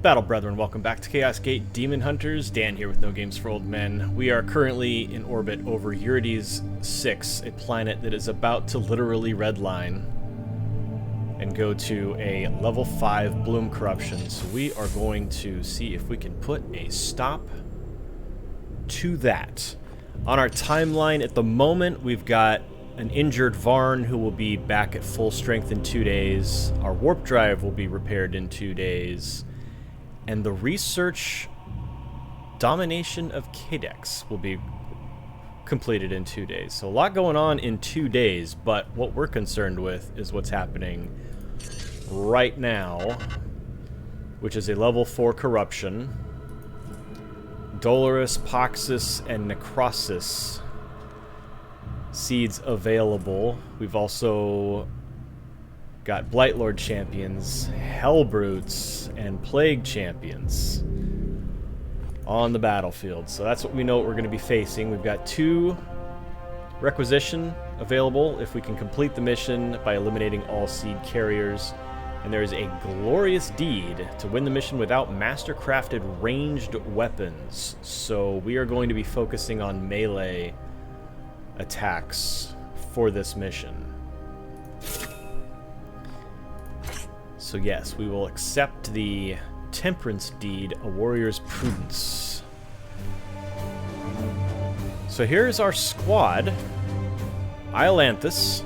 Battle Brethren, welcome back to Chaos Gate Daemonhunters. Dan here with No Games for Old Men. We are currently in orbit over Eurades VI, a planet that is about to literally redline and go to a level 5 bloom corruption. So we are going to see if we can put a stop to that. On our timeline at the moment, we've got an injured Varn who will be back at full strength in 2 days. Our warp drive will be repaired in 2 days. And the research domination of Cadex will be completed in 2 days. So a lot going on in 2 days, but what we're concerned with is what's happening right now, which is a level 4 corruption. Dolorous, Poxus, and Necrosis seeds available. We've also got Blightlord champions, Hellbrutes, and Plague champions on the battlefield. So that's what we know what we're going to be facing. We've got 2 requisition available if we can complete the mission by eliminating all seed carriers. And there is a glorious deed to win the mission without mastercrafted ranged weapons. So we are going to be focusing on melee attacks for this mission. So yes, we will accept the Temperance Deed, a Warrior's Prudence. So here's our squad. Iolanthus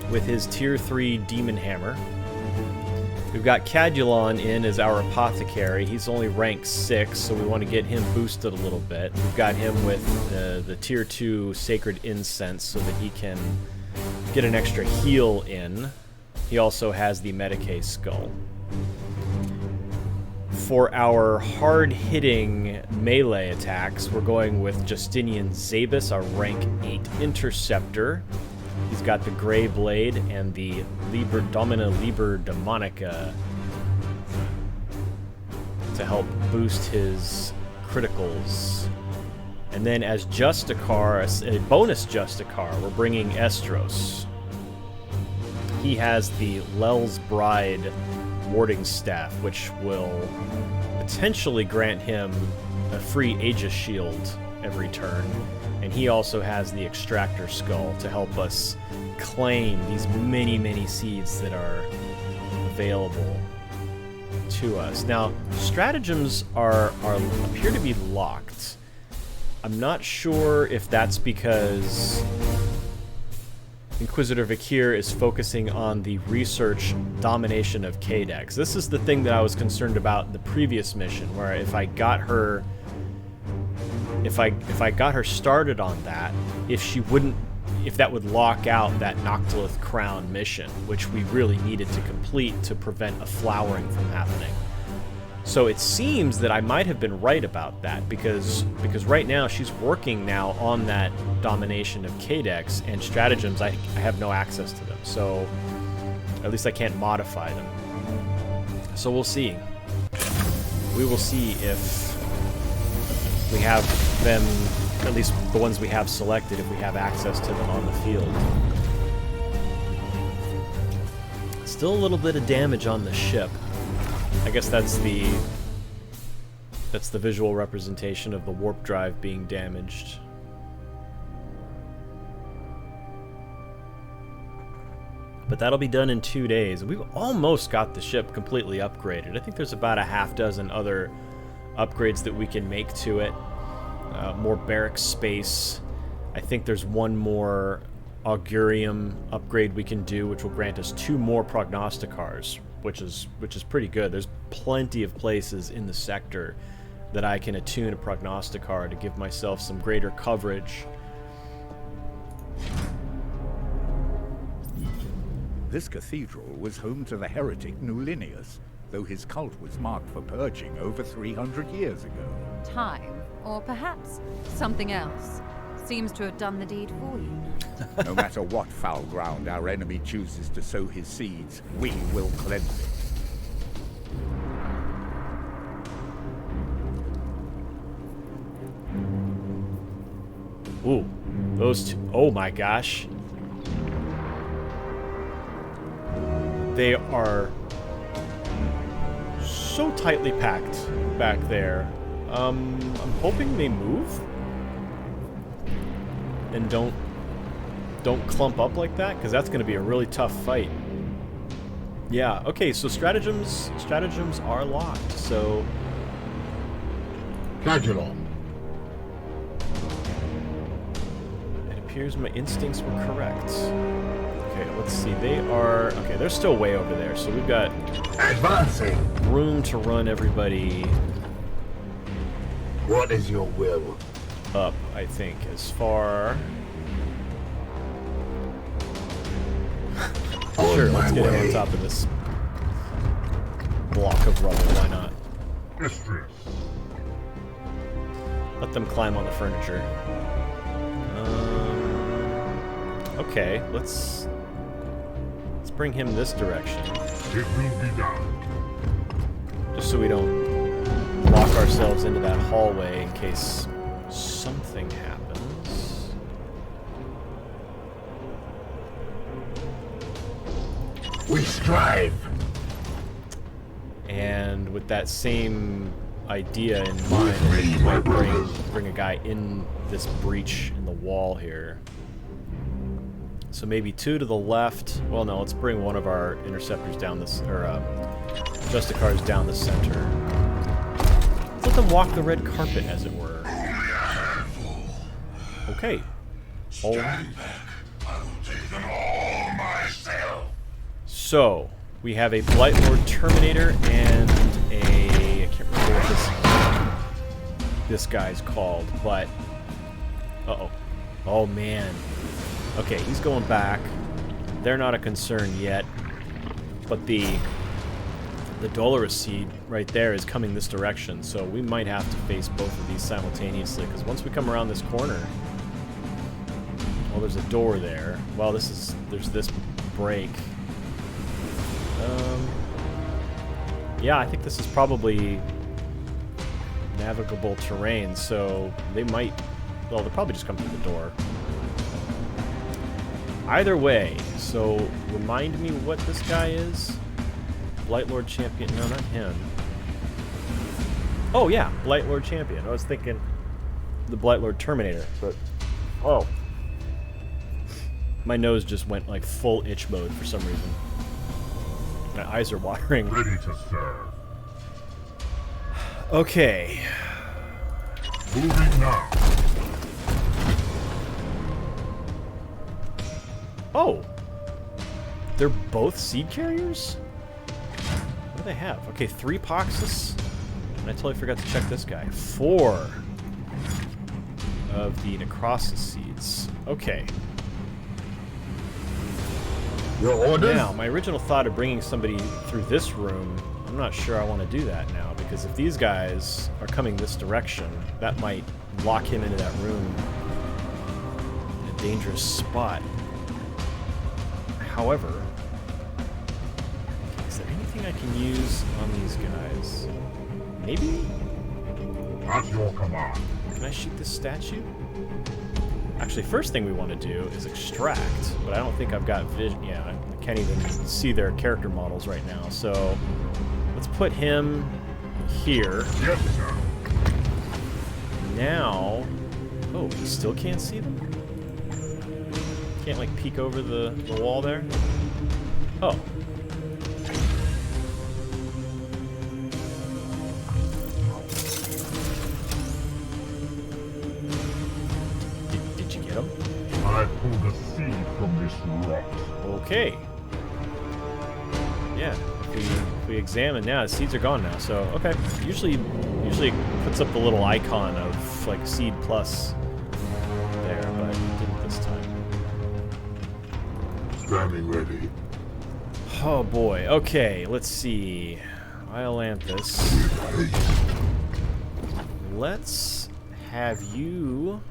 with his Tier 3 Daemonhammer. We've got Cadulon in as our Apothecary. He's only rank 6, so we want to get him boosted a little bit. We've got him with the Tier 2 Sacred Incense so that he can get an extra heal in. He also has the Medicae Skull. For our hard-hitting melee attacks, we're going with Justinian Zaebus, our rank 8 Interceptor. He's got the Grey Blade and the Domina Liber Demonica to help boost his criticals. And then as Justicar, a bonus Justicar, we're bringing Esdrios. He has the Lel's Bride warding staff, which will potentially grant him a free Aegis shield every turn. And he also has the Extractor Skull to help us claim these many, many seeds that are available to us. Now, stratagems appear to be locked. I'm not sure if that's because Inquisitor Vakir is focusing on the research domination of Cadex. This is the thing that I was concerned about in the previous mission, where if I got her started on that, if that would lock out that Noctilith Crown mission, which we really needed to complete to prevent a flowering from happening. So it seems that I might have been right about that, because right now she's working now on that domination of Cadex, and stratagems, I have no access to them, so at least I can't modify them. So we'll see. We will see if we have them, at least the ones we have selected, if we have access to them on the field. Still a little bit of damage on the ship. I guess that's the visual representation of the warp drive being damaged. But that'll be done in 2 days. We've almost got the ship completely upgraded. I think there's about a half-dozen other upgrades that we can make to it. More barracks space. I think there's one more Augurium upgrade we can do, which will grant us 2 more Prognosticars, which is pretty good. There's plenty of places in the sector that I can attune a Prognosticar to give myself some greater coverage. This cathedral was home to the heretic Nulinius, though his cult was marked for purging over 300 years ago. Time, or perhaps something else, seems to have done the deed for you. No matter what foul ground our enemy chooses to sow his seeds, we will cleanse it. Ooh, those two. Oh my gosh. They are so tightly packed back there. I'm hoping they move and don't clump up like that, because that's going to be a really tough fight. Yeah. Okay. So stratagems are locked. So. Cadulon. It appears my instincts were correct. Okay, let's see. They are... Okay, they're still way over there, so we've got... Advancing. Room to run everybody... What is your will? Up, I think, as far... Sure, let's get him on top of this block of rubble, why not? Esdrios. Let them climb on the furniture. Okay, let's bring him this direction. It will be done. Just so we don't lock ourselves into that hallway in case something happens. We strive. And with that same idea in mind, we might bring a guy in this breach in the wall here. So maybe 2 to the left. Well, no, let's bring one of our interceptors down this, or Justicars down the center. Let's let them walk the red carpet, as it were. Okay. Stand back. I will take them all myself. So we have a Blightlord Terminator and a... I can't remember what this guy's called, but... Uh-oh. Oh, man. Okay, he's going back. They're not a concern yet. But the Dolorous Seed right there is coming this direction, so we might have to face both of these simultaneously, because once we come around this corner... Well, there's a door there. Well, there's this break. Yeah, I think this is probably navigable terrain, so they might... Well, they'll probably just come through the door. Either way, so remind me what this guy is. Blightlord Champion. No, not him. Oh, yeah, Blightlord Champion. I was thinking the Blightlord Terminator, but... Oh. My nose just went like full itch mode for some reason. My eyes are watering. Ready to serve. Okay. Moving now. Oh! They're both seed carriers? What do they have? Okay, 3 Poxus. And I totally forgot to check this guy. 4 of the Necrosis seeds. Okay. Your orders? Now, my original thought of bringing somebody through this room, I'm not sure I want to do that now, because if these guys are coming this direction, that might lock him into that room in a dangerous spot. However, is there anything I can use on these guys? Maybe? At your command. Can I shoot this statue? Actually, first thing we want to do is extract, but I don't think I've got vision. Yeah, I can't even see their character models right now. So let's put him here. Yes, sir. Now, oh, we still can't see them? Can't like peek over the wall there? Oh. Did you get him? I pulled a seed from this rock. Okay. Yeah, if we examine now, the seeds are gone now, so okay. Usually it puts up the little icon of like seed plus there, but it didn't this time. Standing ready. Oh boy, okay, let's see. Iolanthus. Let's have you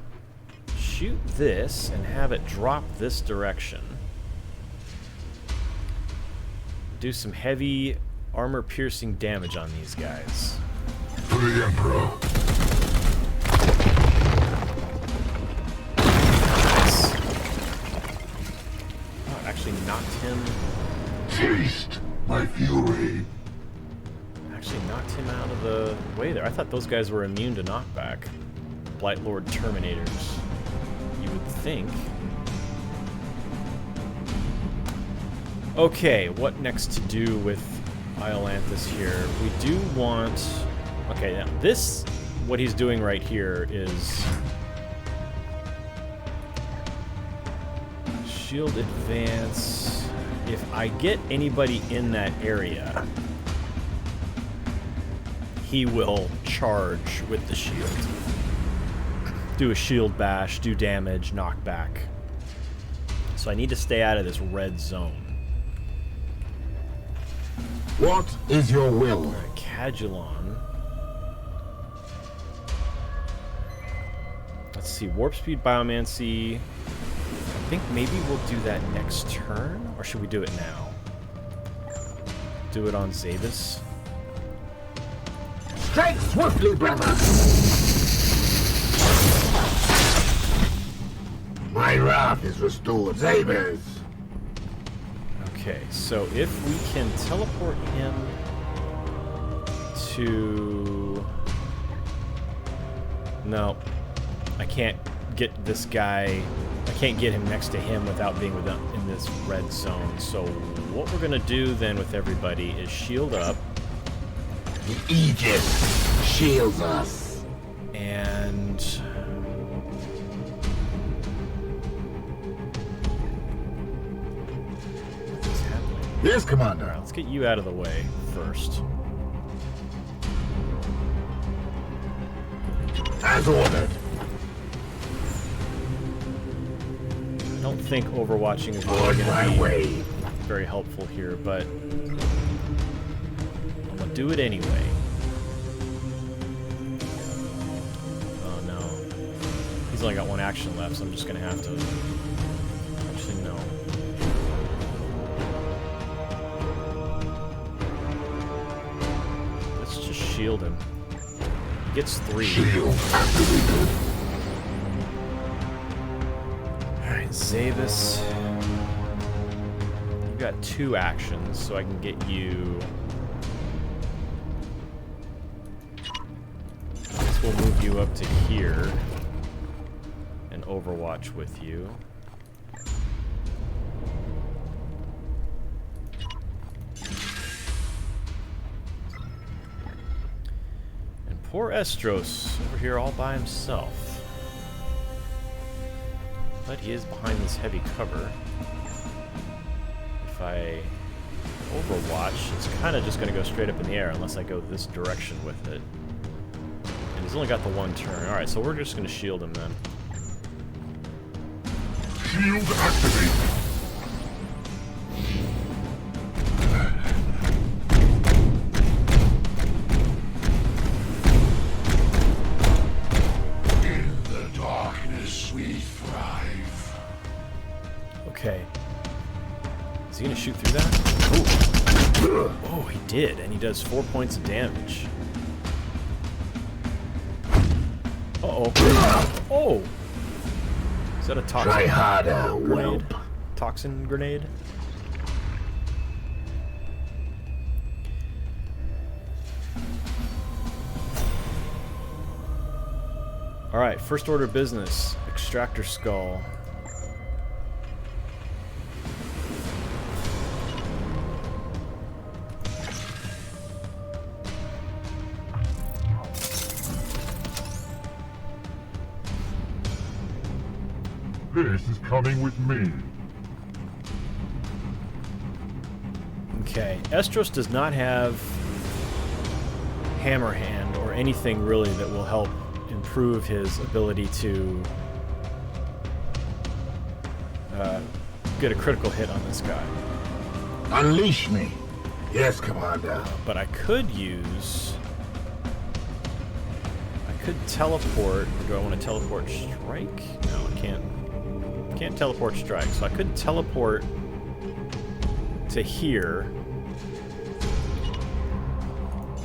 shoot this and have it drop this direction. Do some heavy armor-piercing damage on these guys. To the Emperor. Nice. Oh, it actually knocked him. Taste my fury. Actually knocked him out of the way there. I thought those guys were immune to knockback. Blightlord Terminators. You would think. Okay, what next to do with Iolanthus here? We do want... Okay, now this, what he's doing right here is... Shield advance. If I get anybody in that area, he will charge with the shield. Do a shield bash, do damage, knockback. So I need to stay out of this red zone. What is your will? Alright, Cadulon. Let's see, Warp Speed, Biomancy. I think maybe we'll do that next turn, or should we do it now? Do it on Zaebus. Strike swiftly, brother! My wrath is restored, Zaebus! Okay, so if we can teleport him to... No, I can't get this guy... I can't get him next to him without being in this red zone. So what we're going to do then with everybody is shield up. The Aegis shields us. And... what's happening? Yes, Commander. Alright, let's get you out of the way first. As ordered. I don't think overwatching is On really my going to way. be very helpful here, but I'm going to do it anyway. Oh no. He's only got one action left, so I'm just going to have to... Actually, no. Let's just shield him. He gets 3. Shield activated. Zaebus, you've got 2 actions, so I can get you... This will move you up to here and overwatch with you. And poor Esdrios over here all by himself. But he is behind this heavy cover. If I overwatch, it's kind of just going to go straight up in the air unless I go this direction with it. And he's only got the 1 turn. Alright, so we're just going to shield him then. Shield activated. In the darkness we thrive. Okay. Is he going to shoot through that? Oh. Oh, he did, and he does 4 points of damage. Uh-oh. Oh! Is that a toxin Try harder, grenade? whelp. Toxin grenade? Alright, first order of business. Extractor Skull. This is coming with me. Okay, Esdrios does not have Hammer Hand or anything really that will help improve his ability to get a critical hit on this guy. Unleash me. Yes, Commander. But I could use... I could teleport... Or do I want to teleport Strike? No, I can't. Can't teleport Strike. So I could teleport to here.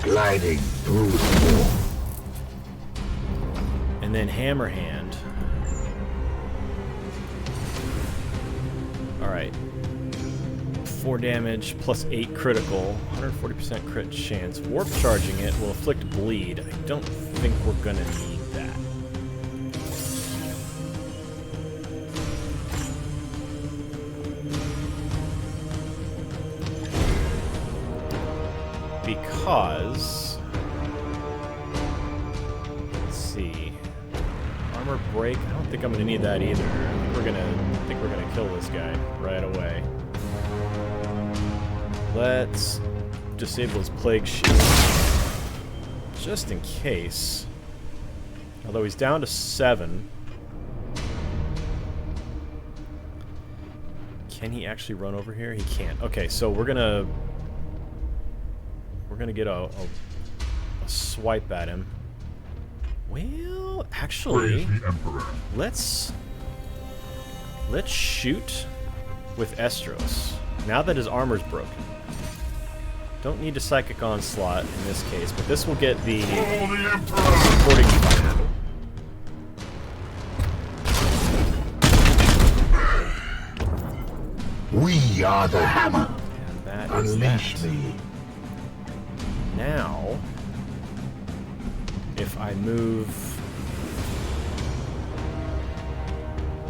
Gliding through the wall. And then Hammer Hand. Alright. 4 damage plus 8 critical, 140% crit chance. Warp charging it will inflict bleed. I don't think we're gonna need that. Because, let's see, armor break. I don't think I'm gonna need that either. I think we're gonna kill this guy right away. Let's disable his plague shield, just in case. Although he's down to 7. Can he actually run over here? He can't. Okay, so we're gonna get a swipe at him. Well, actually, let's shoot with Esdrios. Now that his armor's broken. Don't need a Psychic Onslaught in this case, but this will get the supporting fire. We are the hammer. And that is Unleash that. me. Now, if I move...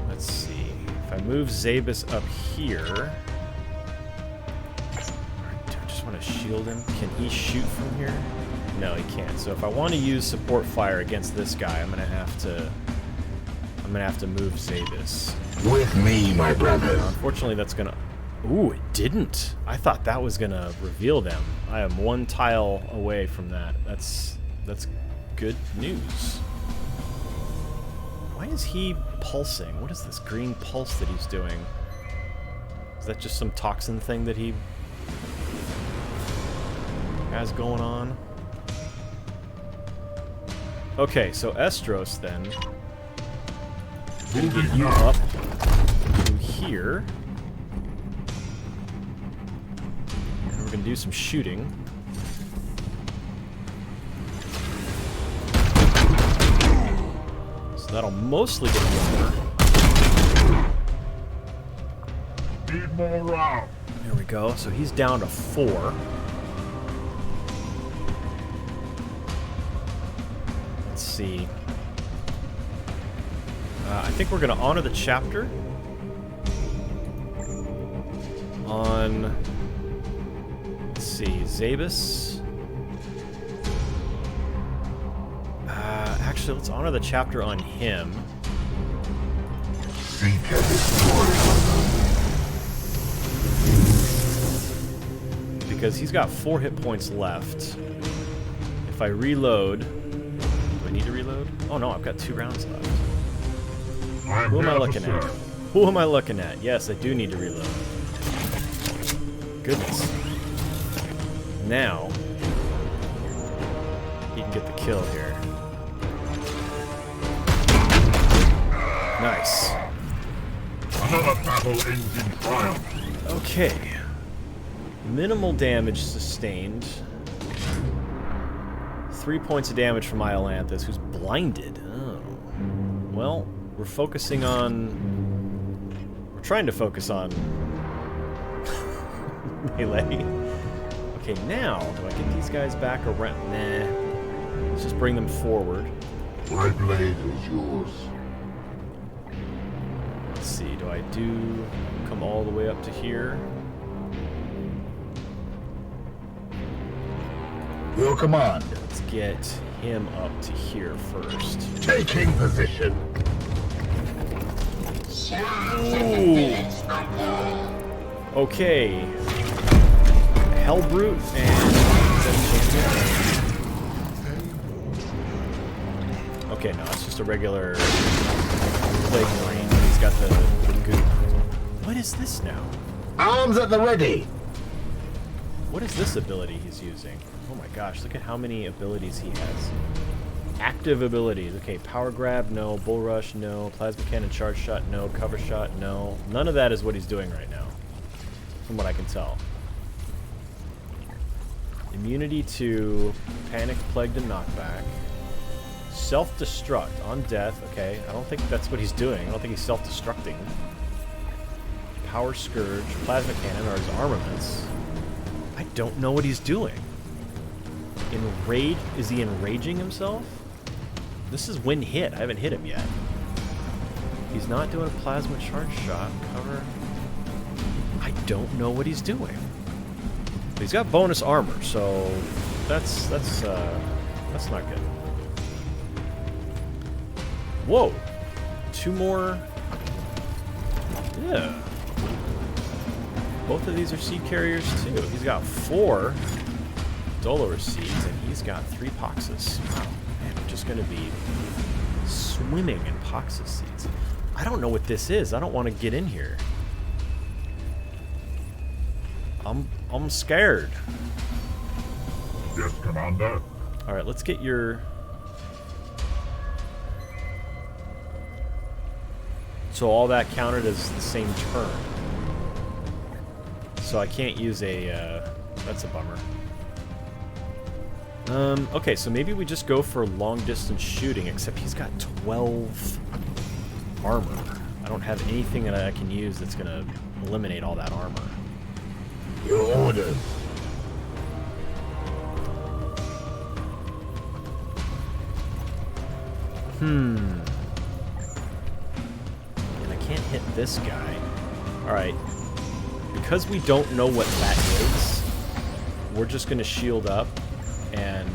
Let's see. If I move Zaebus up here... Do I just want to shield him? Can he shoot from here? No, he can't. So if I want to use support fire against this guy, I'm gonna have to move Zaebus. With me, my brother. Unfortunately, that's gonna... Ooh, it didn't. I thought that was gonna reveal them. I am 1 tile away from that. That's good news. Why is he pulsing? What is this green pulse that he's doing? Is that just some toxin thing that he has going on? Okay, so Esdrios then. We'll get you up to here. And we're gonna do some shooting. So that'll mostly get the armor. Need more rounds. There we go. So he's down to 4. Let's see. I think we're going to honor the chapter on, let's see, Zaebus. Actually, let's honor the chapter on him. Seek and destroy. Because he's got 4 hit points left. If I reload... Do I need to reload? Oh no, I've got 2 rounds left. Who am I looking at? Who am I looking at? Yes, I do need to reload. Goodness. Now, he can get the kill here. Nice. Another battle ends in triumph. Okay. Minimal damage sustained. 3 points of damage from Iolanthus, who's blinded. Oh. Well, we're focusing on... We're trying to focus on... melee. Okay, now, do I get these guys back around? Nah. Let's just bring them forward. My blade is yours. Let's see, do I come all the way up to here? Your command. Let's get him up to here first. Taking position. Ooh. Okay. Hellbrute and okay, no, it's just a regular Plague Marine. He's got the goop. What is this now? Arms at the ready. What is this ability he's using? Oh my gosh, look at how many abilities he has. Active abilities. Okay, Power Grab, no. Bull Rush, no. Plasma Cannon Charge Shot, no. Cover Shot, no. None of that is what he's doing right now, from what I can tell. Immunity to Panic, Plagued, and Knockback. Self-Destruct on death. Okay, I don't think that's what he's doing. I don't think he's self-destructing. Power Scourge, Plasma Cannon are his armaments. I don't know what he's doing. Enrage? Is he enraging himself? This is when hit. I haven't hit him yet. He's not doing a Plasma Charge Shot. Cover. I don't know what he's doing. But he's got bonus armor, so that's not good. Whoa! 2 more. Yeah. Both of these are seed carriers too. He's got 4 Dolor seeds, and he's got 3 Poxus. Wow, man, I'm just gonna be swimming in Poxus seeds. I don't know what this is. I don't want to get in here. I'm scared. Yes, Commander. All right, let's get your. So all that counted as the same turn. So I can't use a. That's a bummer. Okay, so maybe we just go for long distance shooting. Except he's got 12 armor. I don't have anything that I can use that's gonna eliminate all that armor. Your orders. And I can't hit this guy. Alright. Because we don't know what that is, we're just gonna shield up and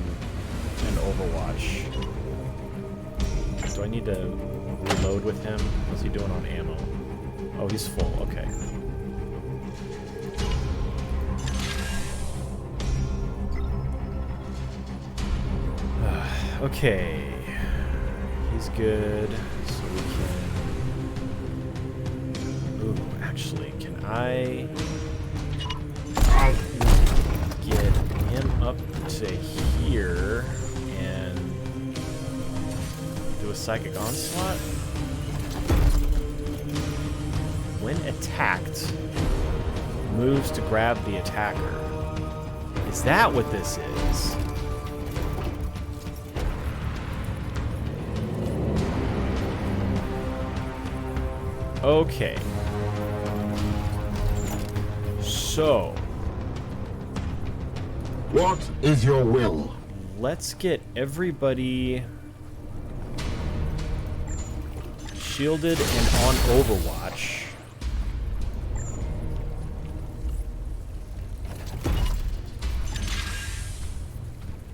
Overwatch. Do I need to reload with him? What's he doing on ammo? Oh, he's full. Okay. Okay. He's good. So we can... Ooh, actually, can I get him up to here and do a Psychic Onslaught? When attacked, moves to grab the attacker. Is that what this is? Okay. So. What is your will? Let's get everybody shielded and on Overwatch.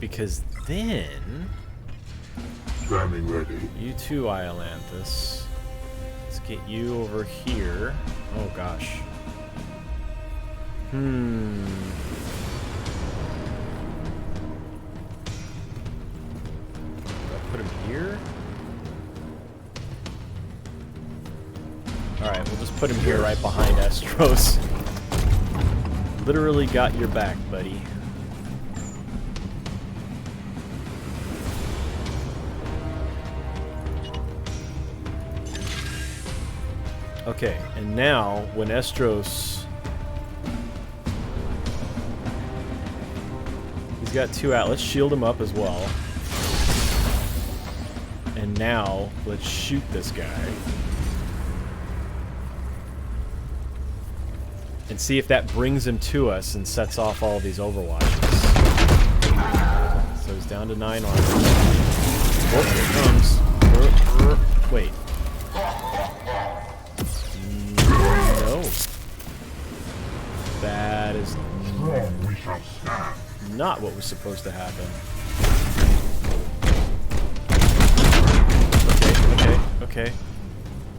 Because then... Standing ready. You too, Iolanthus. Let's get you over here. Oh gosh. Do I put him here? Alright, we'll just put him here right behind Esdrios. Literally got your back, buddy. Okay, and now when Esdrios, he's got 2 out. Let's shield him up as well. And now let's shoot this guy and see if that brings him to us and sets off all these Overwatches. So he's down to 9 armor. Oh, here it comes. Wait. No. That is We shall stand. not what was supposed to happen. Okay.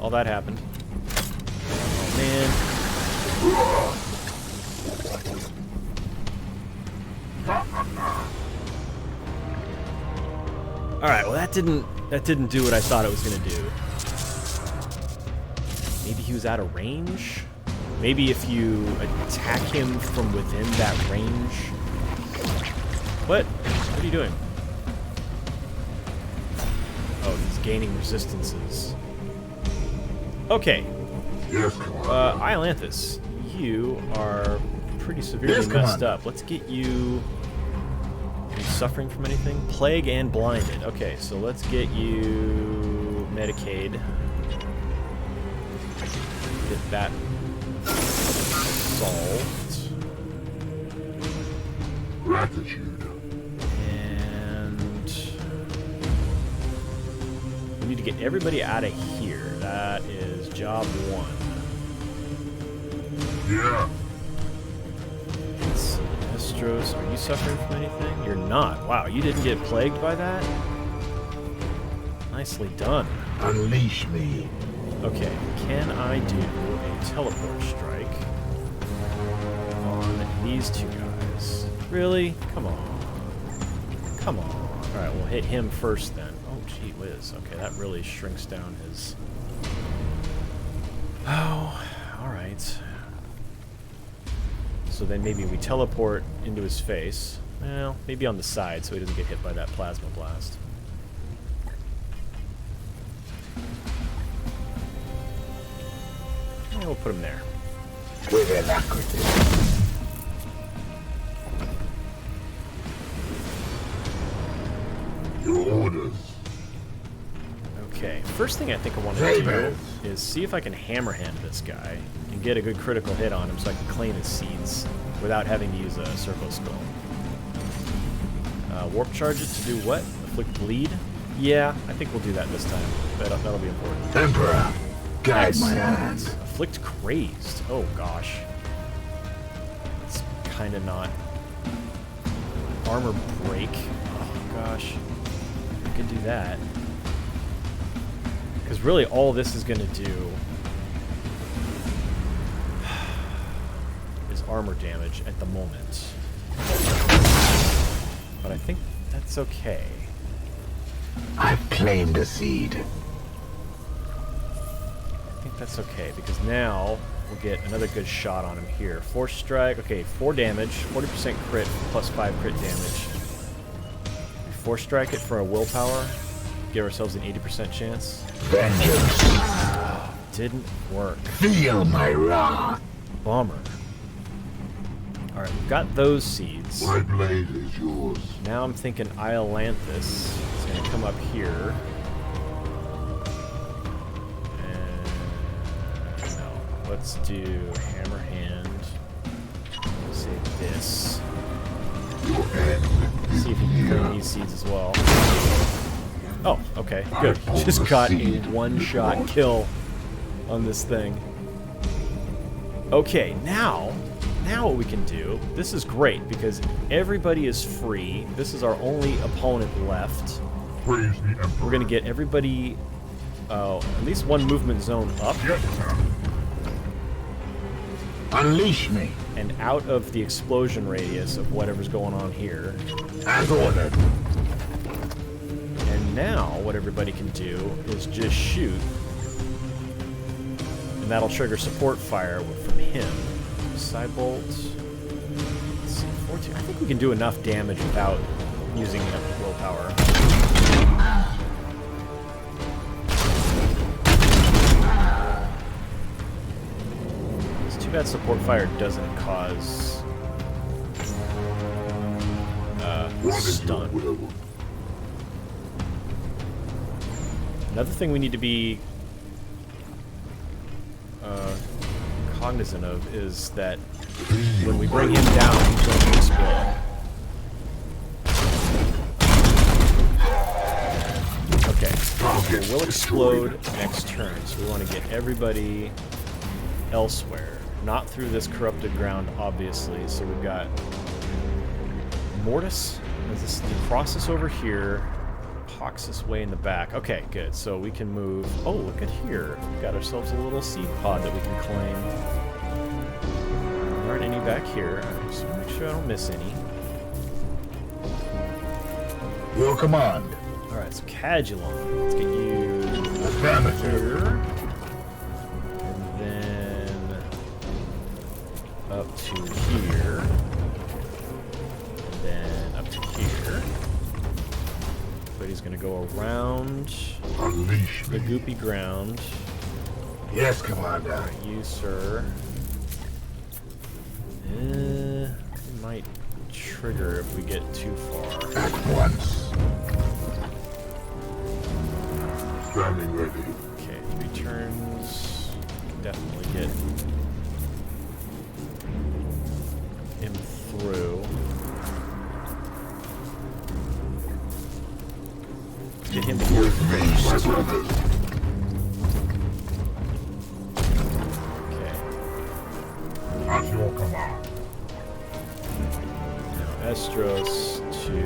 All that happened. Oh, man. Alright, well that didn't do what I thought it was gonna do. Maybe he was out of range? Maybe if you attack him from within that range. What? What are you doing? Oh, he's gaining resistances. Okay. Yes, Commander. Iolanthus, you are pretty severely messed up. Let's get you... Are you suffering from anything? Plague and blinded. Okay, so let's get you... Medicaid. Get that solved. Gratitude. And we need to get everybody out of here. That is job 1. Yeah. Esdrios, are you suffering from anything? You're not. Wow, you didn't get plagued by that? Nicely done. Unleash me. Okay, can I do a teleport strike on these two guys? Really? Come on. Come on. Alright, we'll hit him first then. Oh, gee whiz. Okay, that really shrinks down his... Oh, alright. So then maybe we teleport into his face. Well, maybe on the side so he doesn't get hit by that plasma blast. And we'll put him there. With alacrity. Your orders. Okay, first thing I think I want to do is see if I can hammerhand this guy and get a good critical hit on him so I can claim his seeds without having to use a Servo Skull. Warp charge it to do what? Afflict bleed? Yeah, I think we'll do that this time. That'll be important. Emperor, guide my hand. Afflict crazed. Oh gosh. It's kind of not. Armor break. Oh gosh. I could do that. Because really all this is going to do is armor damage at the moment. But I think that's okay. I've claimed a seed. I think that's okay, because now we'll get another good shot on him here. Force strike. Okay, 4 damage, 40% crit, plus 5 crit damage. We force strike it for a willpower. Give ourselves an 80% chance. Vengeance. Didn't work. Feel my wrath. Bummer. Alright, we've got those seeds. My blade is yours. Now I'm thinking Iolanthus is going to come up here. And no, let's do Hammer Hand. We'll say this. See if he can claim these seeds as well. Oh, okay, good. Just got a one-shot kill on this thing. Okay, now what we can do, this is great because everybody is free. This is our only opponent left. Praise the Emperor. We're going to get everybody, at least one movement zone up. Yes, sir. Unleash me. And out of the explosion radius of whatever's going on here. As ordered. And now what everybody can do is just shoot. And that'll trigger support fire from him. Cybolt. Let's see, 14. I think we can do enough damage without using enough willpower. It's too bad support fire doesn't cause stun. Another thing we need to be cognizant of is that when we bring him down, he's going to explode. Okay, so we'll explode next turn, so we want to get everybody elsewhere. Not through this corrupted ground, obviously, so we've got Mortis. This cross us over here. This way in the back. Okay, good. So we can move. Oh, look at here. We've got ourselves a little seed pod that we can claim. There aren't any back here. I just want to make sure I don't miss any. Your command. Alright, so Cadulon. Let's get you Affirmative. here. And then up to here. And then up to here. But he's going to go around Unleash the me. goopy ground. Yes, Commander. You, sir. It might trigger if we get too far. At once. Standing ready. Okay, 3 turns. Definitely get get him here first. Okay. At your command. Now Esdrios to...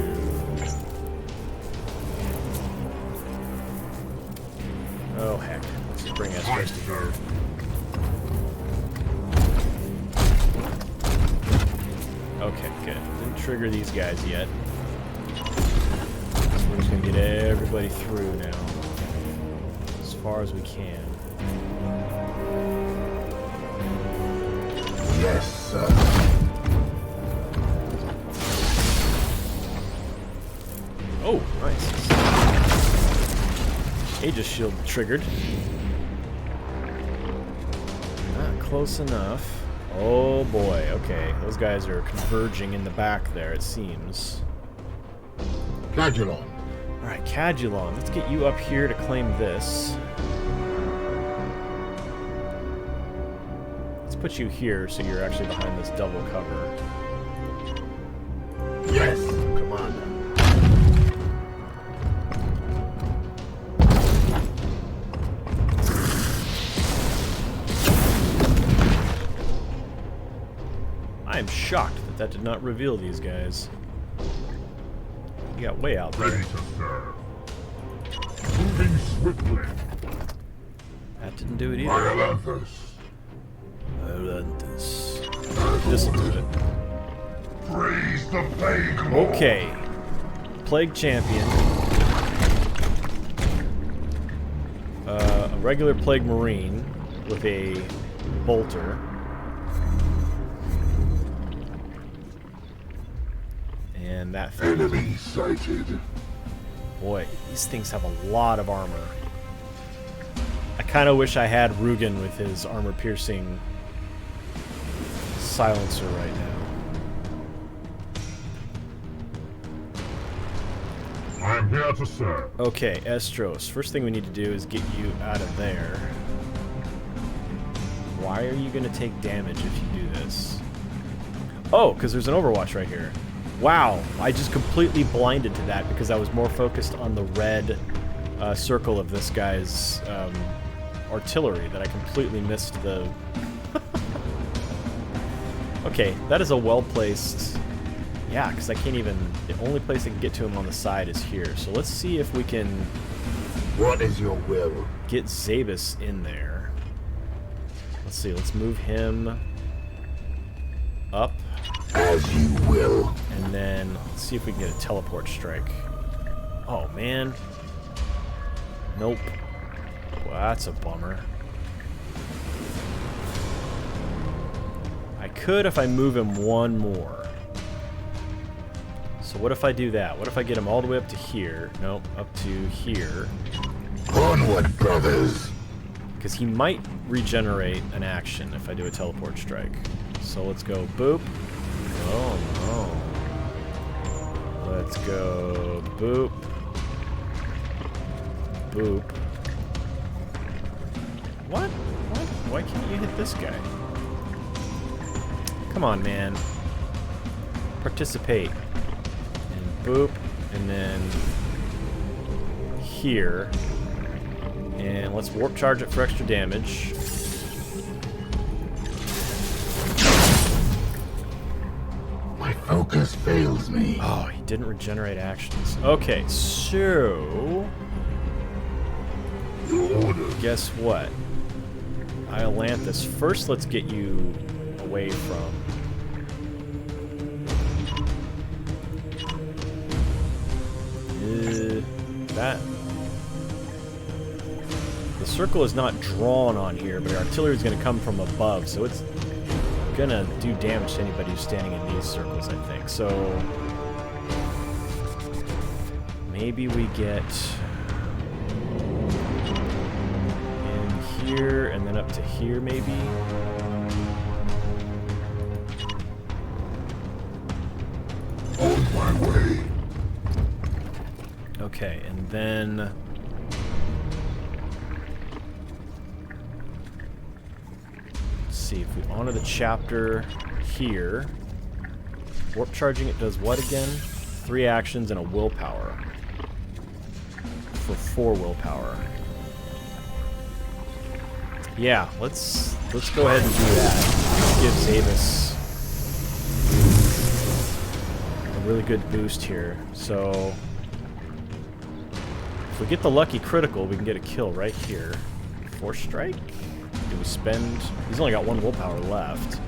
Oh heck, let's just bring Esdrios to here. Okay, good. Didn't trigger these guys yet. So we're just gonna get everybody through now. As far as we can. Yes, sir. Oh, nice. Aegis shield triggered. Not close enough. Oh boy, okay. Those guys are converging in the back there, it seems. Cadulon. Alright, Cadulon. Let's get you up here to claim this. Let's put you here so you're actually behind this double cover. Yes, Commander. I am shocked that that did not reveal these guys. You got way out there. Ready to serve. Moving swiftly. That didn't do it either. Iolanthus. Iolanthus. This'll do it. Praise the Plague Lord. Okay. Plague Champion. A regular Plague Marine with a Bolter. And that thing. Enemy sighted. Boy, these things have a lot of armor. I kind of wish I had Rugen with his armor-piercing silencer right now. I'm here to serve. Okay, Esdrios. First thing we need to do is get you out of there. Why are you going to take damage if you do this? Oh, because there's an Overwatch right here. Wow, I just completely blinded to that because I was more focused on the red circle of this guy's artillery that I completely missed the... Okay, that is a well-placed... Yeah, because I can't even... The only place I can get to him on the side is here. So let's see if we can... What is your will? Get Zaebus in there. Let's see, let's move him up. As you will. And then let's see if we can get a teleport strike. Oh, man. Nope. Well, that's a bummer. I could if I move him one more. So what if I do that? What if I get him all the way up to here? Nope, up to here. Onward, brothers. Because he might regenerate an action if I do a teleport strike. So let's go boop. Oh no. Let's go boop. Boop. What? What? Why can't you hit this guy? Come on, man. Participate. And boop. And then here. And let's warp charge it for extra damage. My focus fails me. Oh, he didn't regenerate actions. Okay, so... Guess what? Iolanthus, first let's get you away from... that... The circle is not drawn on here, but our artillery is going to come from above, so it's going to do damage to anybody who's standing in these circles, I think. So maybe we get in here and then up to here, maybe. On my way. Okay, and then... see if we honor the chapter here. Warp charging, it does what again? 3 actions and a willpower. for 4 willpower. Yeah, let's go ahead and do that. Let's give Zaebus a really good boost here. So if we get the lucky critical, we can get a kill right here. 4 strike? Do we spend... He's only got 1 willpower left.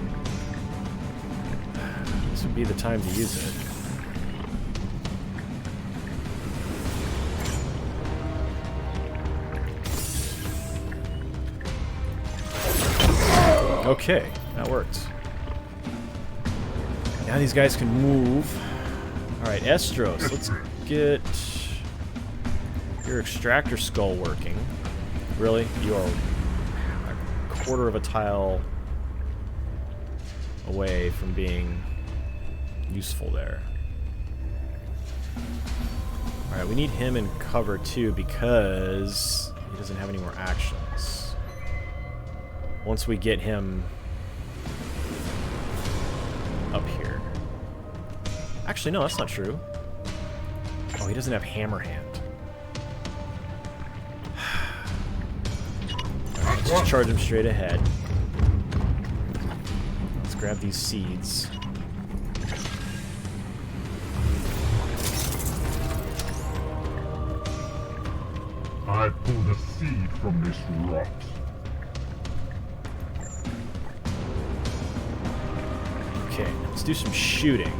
This would be the time to use it. Okay, that worked. Now these guys can move. Alright, Esdrios, let's get your extractor skull working. Really? You are a quarter of a tile away from being useful there. Alright, we need him in cover too because he doesn't have any more actions. Once we get him up here. Actually, no, that's not true. Oh, he doesn't have Hammer Hand. Alright, just charge him straight ahead. Let's grab these seeds. I pulled a seed from this rot. Okay, let's do some shooting.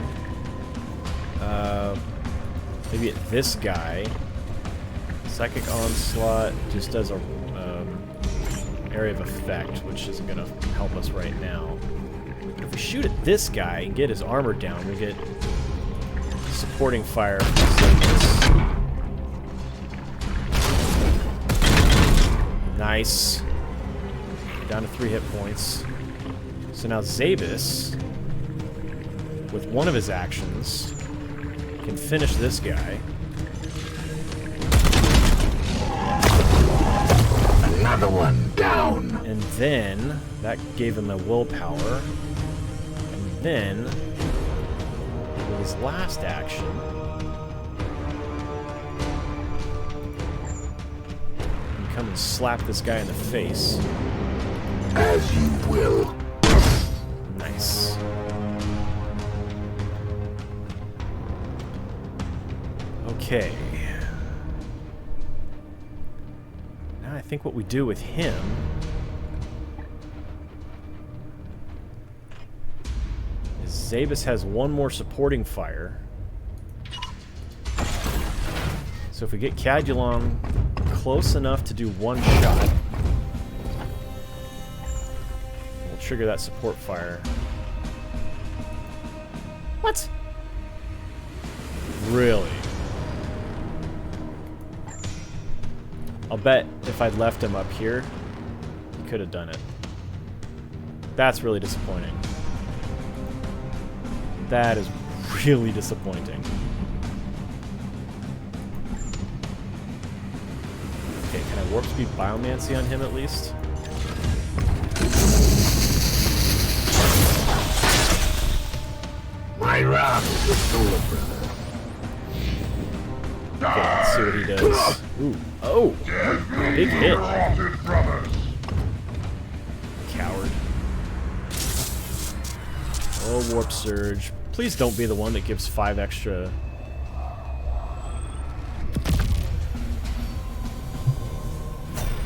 Maybe at this guy. Psychic Onslaught just does a area of effect, which isn't going to help us right now. But if we shoot at this guy and get his armor down, we get supporting fire from Zaebus. Nice. Down to 3 hit points. So now Zaebus, with one of his actions, can finish this guy. Another one down. And then, that gave him a willpower. And then, with his last action, he can come and slap this guy in the face. As you will. Nice. Okay. Now I think what we do with him is Zaebus has one more supporting fire. So if we get Cadulon close enough to do one shot, we'll trigger that support fire. What? Really? I'll bet if I'd left him up here, he could have done it. That's really disappointing. That is really disappointing. Okay, can I warp speed biomancy on him at least? My wrath is restored, brother. Okay, let's see what he does. Ooh. Oh! Big hit. Coward. Oh, Warp Surge. Please don't be the one that gives 5 extra.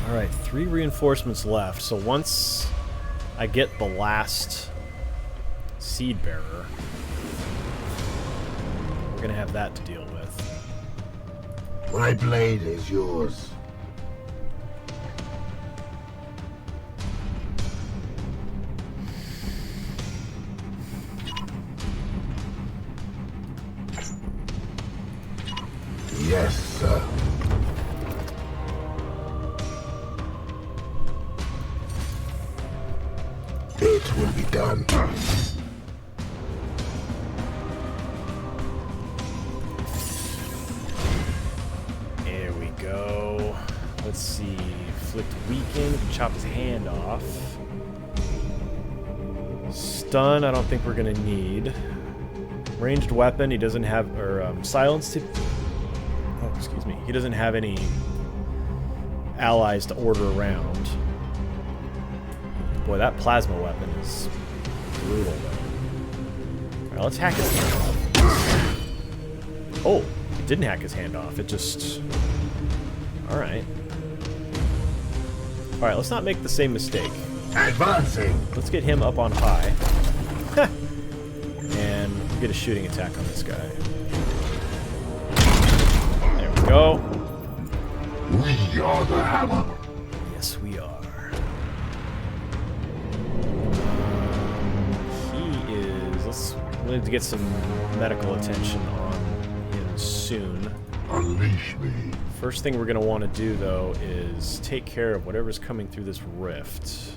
Alright, 3 reinforcements left. So once I get the last Seed Bearer, we're gonna have that to deal with. My blade is yours. Yes, sir. It will be done. There we go. Let's see. Flicked Weaken. Chop his hand off. Stun, I don't think we're going to need. Ranged weapon, he doesn't have... Or, silenced... Oh, excuse me. He doesn't have any allies to order around. Boy, that plasma weapon is brutal, though. Alright, let's hack his hand off. Oh, it didn't hack his hand off. It just... Alright. Alright, let's not make the same mistake. Advancing. Let's get him up on high. And get a shooting attack on this guy. There we go. We are the hammer. Yes, we are. He is... We need to get some medical attention on him soon. Unleash me. First thing we're going to want to do, though, is take care of whatever's coming through this rift.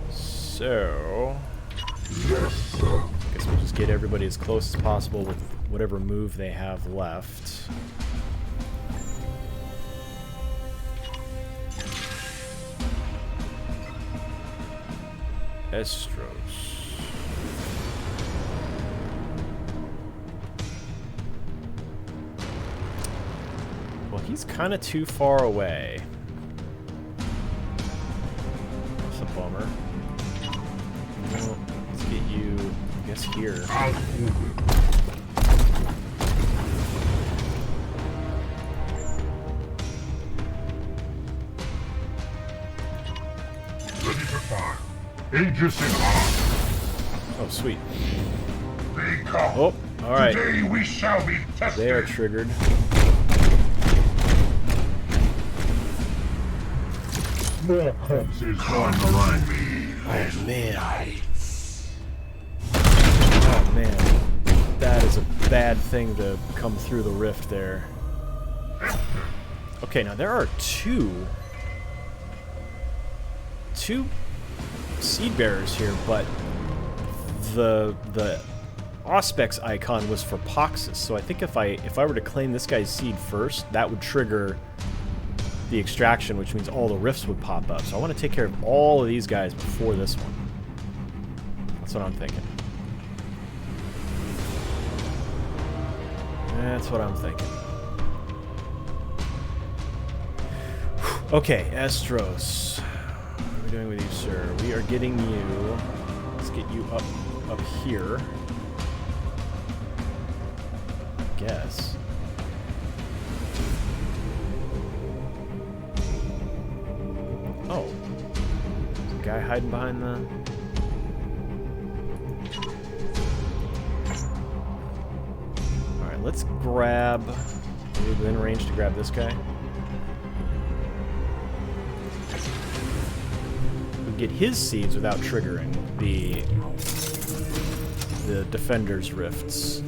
So... Yes, sir. Guess we'll just get everybody as close as possible with whatever move they have left. Esdrios. Well, he's kind of too far away. That's a bummer. Well, let's get you, I guess, here. Ready to fire. Aegis in arm. Oh, sweet. They come. Oh, alright. Today we shall be tested. They are triggered. More corpses going around me. Oh, man. Oh, man. That is a bad thing to come through the rift there. Okay, now there are two seed bearers here, but the Auspex icon was for Poxus, so I think if I were to claim this guy's seed first, that would trigger the extraction, which means all the rifts would pop up. So I want to take care of all of these guys before this one. That's what I'm thinking. That's what I'm thinking. Okay, Esdrios. What are we doing with you, sir? We are getting you... Let's get you up here. I guess. Oh. There's a guy hiding behind the... Alright, let's grab... Are we within range to grab this guy? We get his seeds without triggering the Defender's Rifts.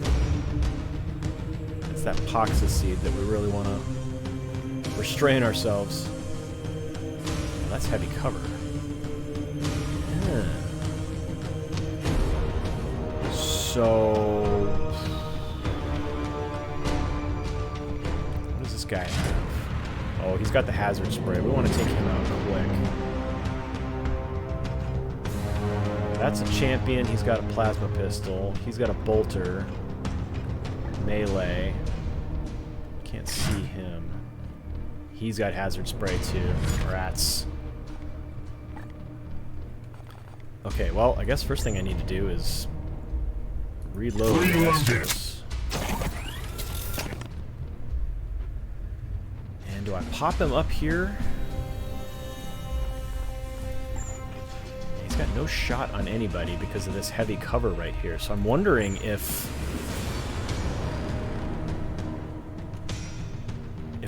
It's that Poxus seed that we really want to restrain ourselves. Oh, that's heavy cover. Yeah. So... What does this guy have? Oh, he's got the hazard spray. We want to take him out quick. That's a champion. He's got a plasma pistol. He's got a bolter. Melee. Can't see him. He's got hazard spray too. Rats. Okay, well, I guess first thing I need to do is reload this. And do I pop him up here? He's got no shot on anybody because of this heavy cover right here. So I'm wondering if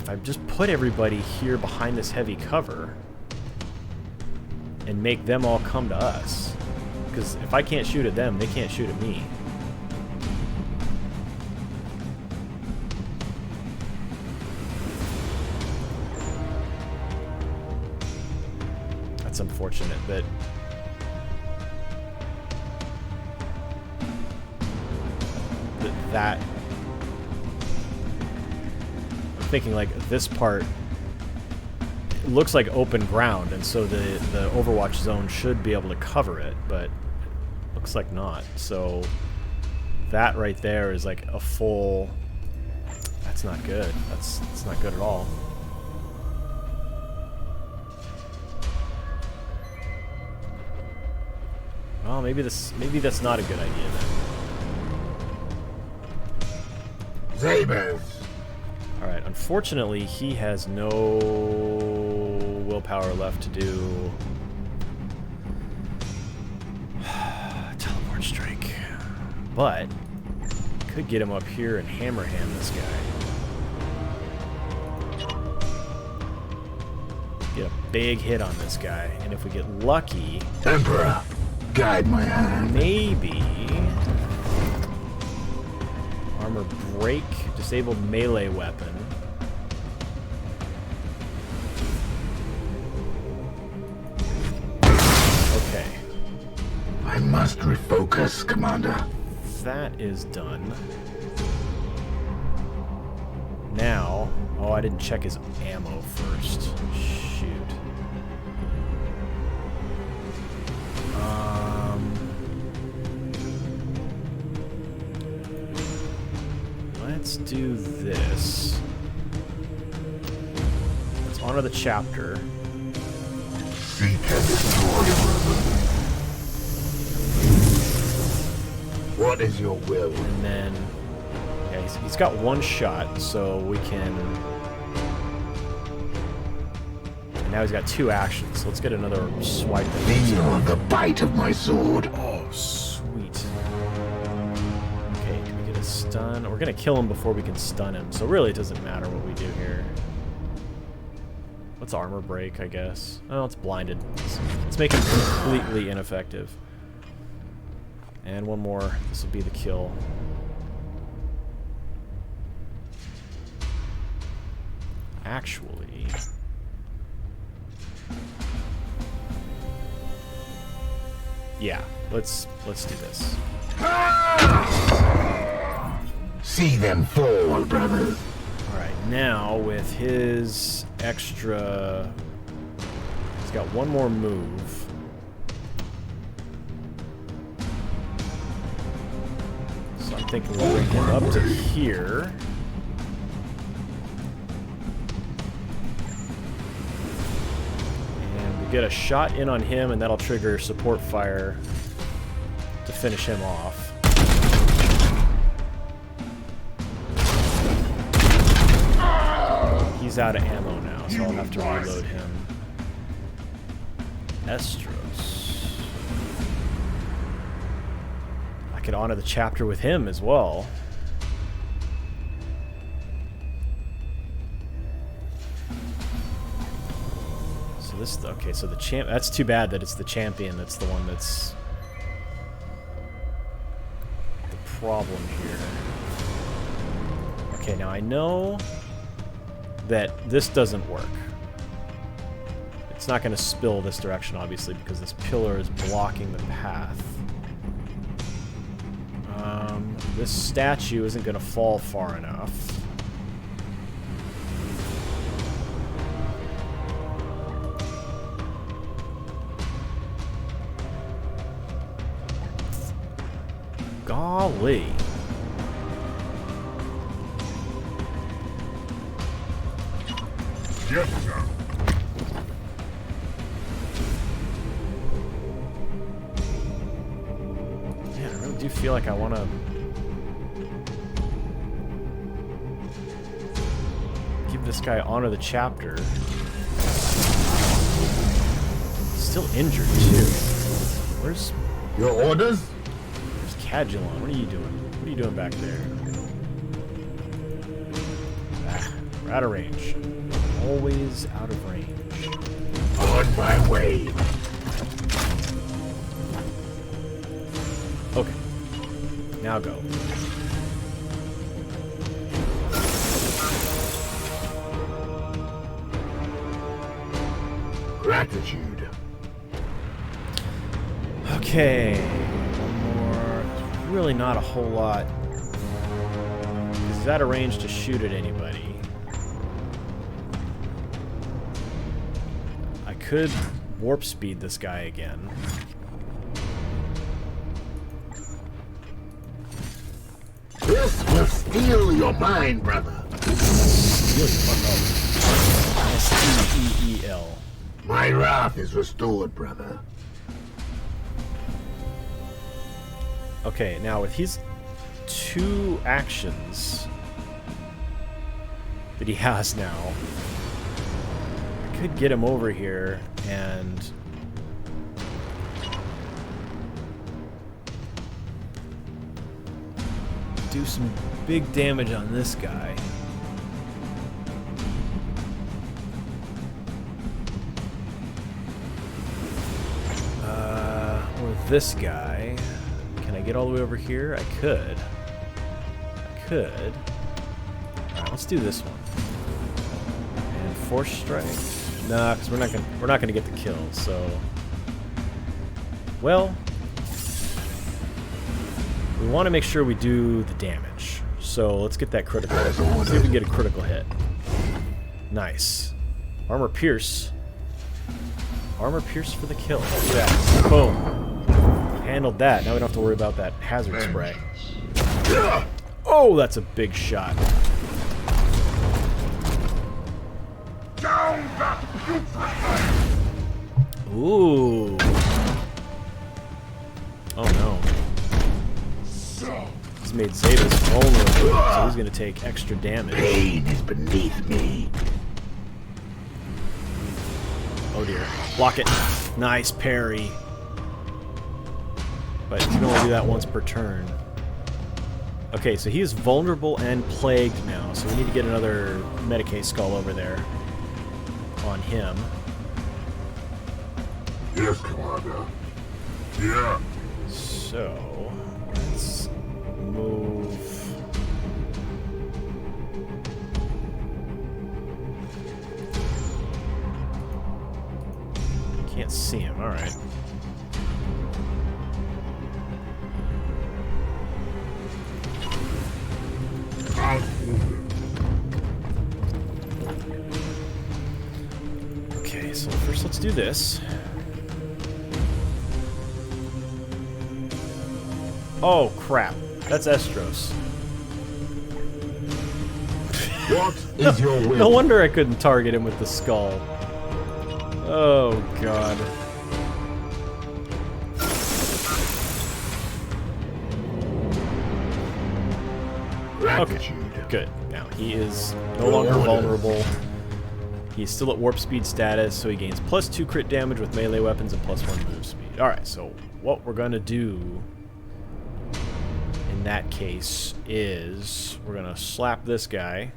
I just put everybody here behind this heavy cover and make them all come to us. Because if I can't shoot at them, they can't shoot at me. That's unfortunate, but that I'm thinking like this part looks like open ground, and so the Overwatch zone should be able to cover it, but Looks like not. So that right there is like a full... That's not good. That's not good at all. Well, maybe that's not a good idea then. Zaebus! Alright, unfortunately he has no willpower left to do Teleport Strike. But could get him up here and hammerhand this guy. Get a big hit on this guy, and if we get lucky, Emperor, guide my hand. maybe armor break, disabled melee weapon. Okay, I must refocus, Commander. that is done. Now, oh, I didn't check his ammo first. Shoot. Let's do this. Let's honor the chapter. Seek and destroy. What is your will? And then, yeah, he's got one shot, so we can... And now he's got 2 actions, so let's get another swipe at him. Feel the bite of my sword. Oh, sweet. Okay, can we get a stun? We're gonna kill him before we can stun him, so really it doesn't matter what we do here. What's armor break, I guess? Oh, it's blinded. Let's make him completely ineffective. And one more. This will be the kill. Actually... Yeah, let's do this. See them fall, brother. Alright, now with his extra... He's got one more move. So I'm thinking we'll bring him up to here. And we get a shot in on him, and that'll trigger support fire to finish him off. He's out of ammo now, so I'll have to reload him. Esdrios. I could honor the chapter with him as well. So this, okay, so the champ, that's too bad that it's the champion that's the one that's the problem here. Okay, now I know that this doesn't work. It's not going to spill this direction, obviously, because this pillar is blocking the path. This statue isn't going to fall far enough. Golly. Yes, sir. Man, I really do feel like I want to give this guy honor the chapter. Still injured, too. Where's Your orders? Cadulon? What are you doing? What are you doing back there? Ah, we're out of range. Always out of range. On my way. Okay. Now go. Gratitude. Okay. One more. There's really not a whole lot. He's out of range to shoot at anybody. I could warp speed this guy again. Steal your mind, brother. Steal your fuck up. S-T-E-E-L. My wrath is restored, brother. Okay, now with his 2 actions that he has now, I could get him over here and do some big damage on this guy. Or this guy. Can I get all the way over here? I could. Alright, let's do this one. And Force Strike. Nah, because we're not gonna get the kill, so. Well, we want to make sure we do the damage. So let's get that critical. See if we can get a critical hit. Nice. Armor Pierce. Armor Pierce for the kill. Look at that. Boom. Handled that. Now we don't have to worry about that hazard spray. Oh, that's a big shot. Down that putrid! Ooh. Oh no. He's made Zaebus vulnerable, so he's going to take extra damage. Pain is beneath me. Oh dear. Block it. Nice parry. But you can only do that once per turn. Okay, so he is vulnerable and plagued now, so we need to get another Medicae skull over there on him. Yes, Commander. Yeah. So, let's move. Can't see him, alright. Okay, so first let's do this. Oh crap, that's Esdrios. What is your will? No wonder I couldn't target him with the skull. Oh god. Okay, good. Now he is no longer vulnerable. He's still at warp speed status, so he gains +2 crit damage with melee weapons and +1 move speed. Alright, so what we're gonna do in that case is we're gonna slap this guy.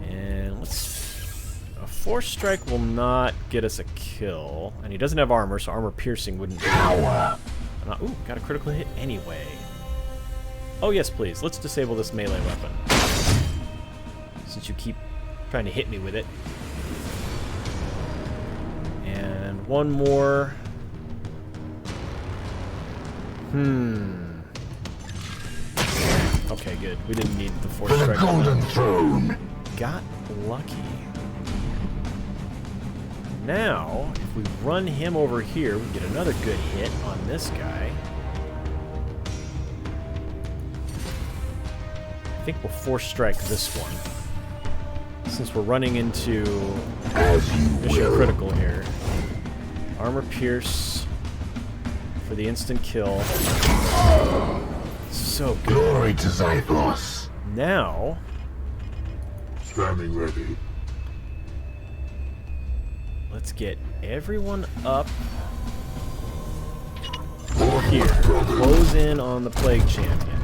And let's... A Force Strike will not get us a kill. And he doesn't have armor, so armor piercing wouldn't do it. Ooh, got a critical hit anyway. Oh yes, please. Let's disable this melee weapon. Since you keep trying to hit me with it. And one more. Okay, good. We didn't need the Force Strike. For the Golden Throne. Got lucky. Now, if we run him over here, we get another good hit on this guy. I think we'll Force Strike this one. Since we're running into mission critical here. Armor Pierce for the instant kill. So good. Glory to Zaebus. Now, Standing ready. let's get everyone up here. Close in on the Plague Champion.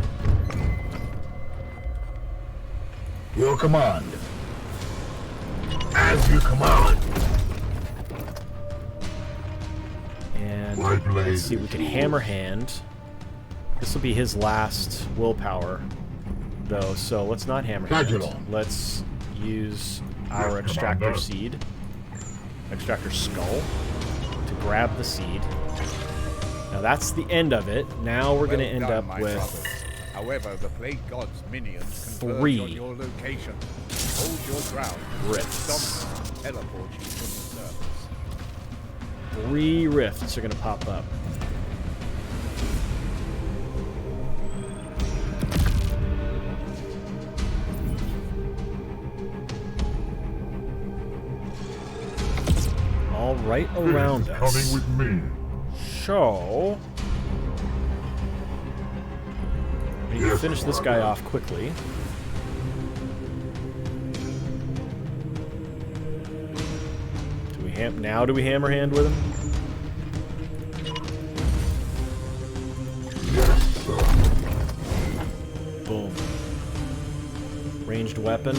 Your command. As you command. And My blade let's see, we can Hammer Hand. This will be his last willpower, though, so let's not Hammer Hand. Cadulon. Let's use our Extractor Seed. Extractor Skull. To grab the seed. Now that's the end of it. Now we're going to end up with... However, the Plague God's minions converge 3 on your location. Hold your ground. rifts. Some teleport you from the surface. 3 rifts are going to pop up. right around This is us. coming with me. So we need to finish this guy off quickly. Do we hammer hand with him? Boom. Ranged weapon.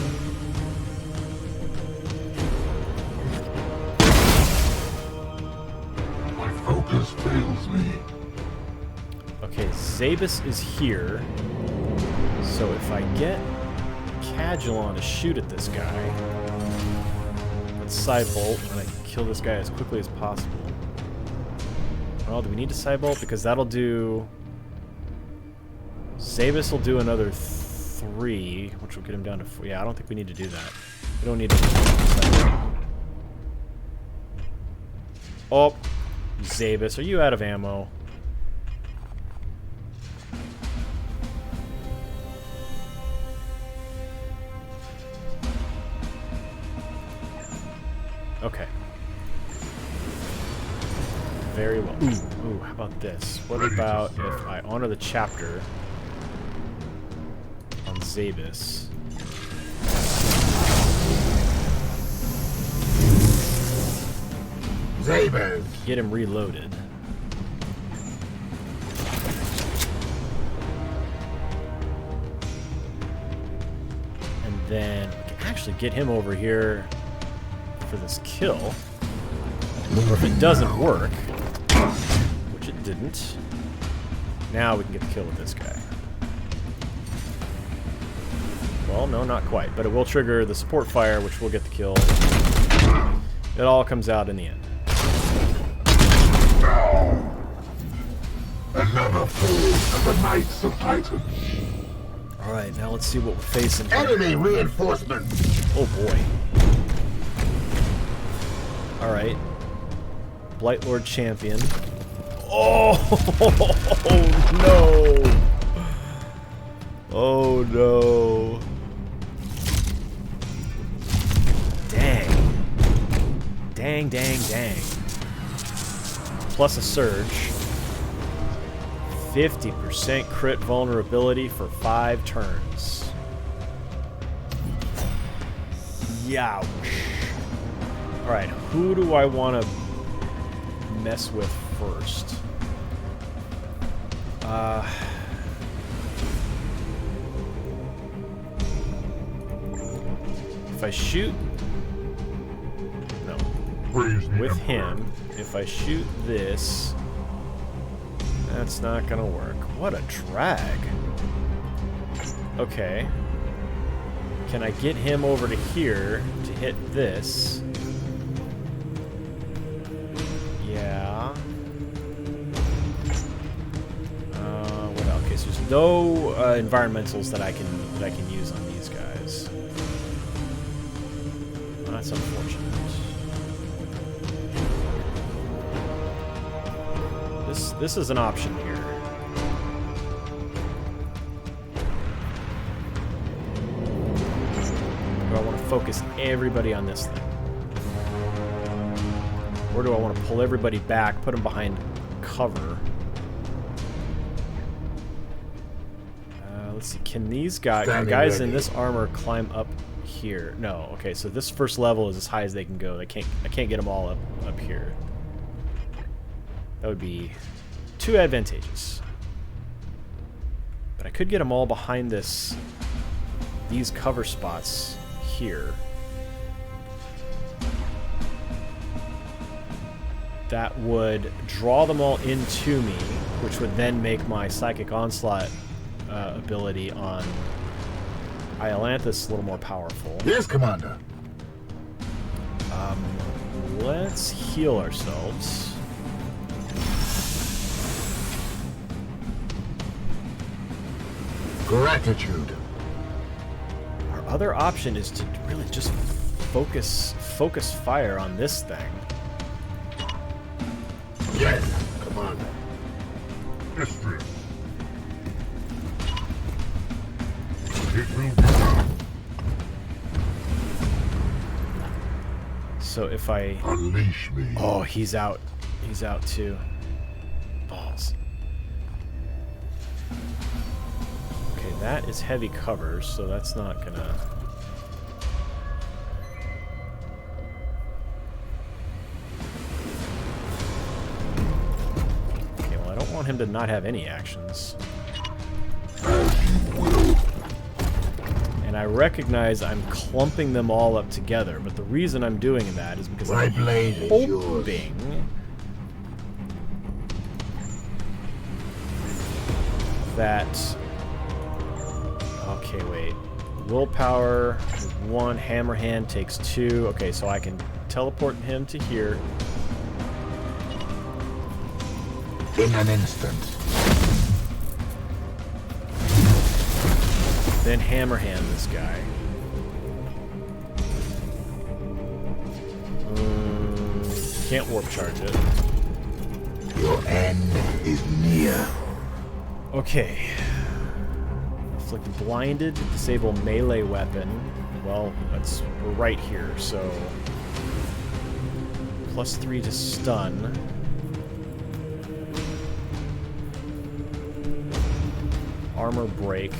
My focus fails me. Okay, Zaebus is here. So if I get Cadulon to shoot at this guy, let's side bolt and I kill this guy as quickly as possible. Well, do we need to side bolt? Because that'll do... Zaebus will do another 3, which will get him down to 4. Yeah, I don't think we need to do that. We don't need to side bolt. Oh, Zaebus, are you out of ammo? Okay. Very well. Ooh, how about this? What about if I honor the chapter on Zaebus? Zaebus! Get him reloaded. And then we can actually get him over here for this kill. Or if it doesn't work, which it didn't, now we can get the kill with this guy. Well, no, not quite, but it will trigger the support fire, which will get the kill. It all comes out in the end. Another fall of the Knights of Titan. Alright, now let's see what we're facing here. Enemy reinforcements! Oh boy. Alright. Blightlord Champion. Oh no! Oh no. Dang. Dang, dang, dang. Plus a surge. 50% crit vulnerability for 5 turns. Youch. Alright, who do I want to mess with first? If I shoot... No. With him, if I shoot this... That's not gonna work. What a drag. Okay. Can I get him over to here to hit this? Yeah. What else? Okay, so there's no environmentals that I can use on these guys. Well, that's unfortunate. This is an option here. Do I want to focus everybody on this thing? Or do I want to pull everybody back, put them behind cover? Let's see. Can these guys, in this armor climb up here? No. Okay, so this first level is as high as they can go. I can't get them all up here. That would be too advantageous. But I could get them all behind these cover spots here. That would draw them all into me, which would then make my Psychic Onslaught ability on Iolanthus a little more powerful. Yes, Commander. Let's heal ourselves. Gratitude. Our other option is to really just focus fire on this thing. Yes, Commander. Esdrios. It will be done. So if I... Unleash me. Oh, he's out. He's out too. Balls. Okay, that is heavy cover, so that's not gonna... Okay, well I don't want him to not have any actions. And I recognize I'm clumping them all up together, but the reason I'm doing that is because My I'm blade is yours. hoping that... Okay, wait. Willpower, 1, hammer hand takes 2. Okay, so I can teleport him to here. In an instant. Then hammer hand this guy. Can't warp charge it. Your end is near. Okay. Afflict blinded, disable melee weapon. Well, that's right here, so... +3 to stun. Armor break.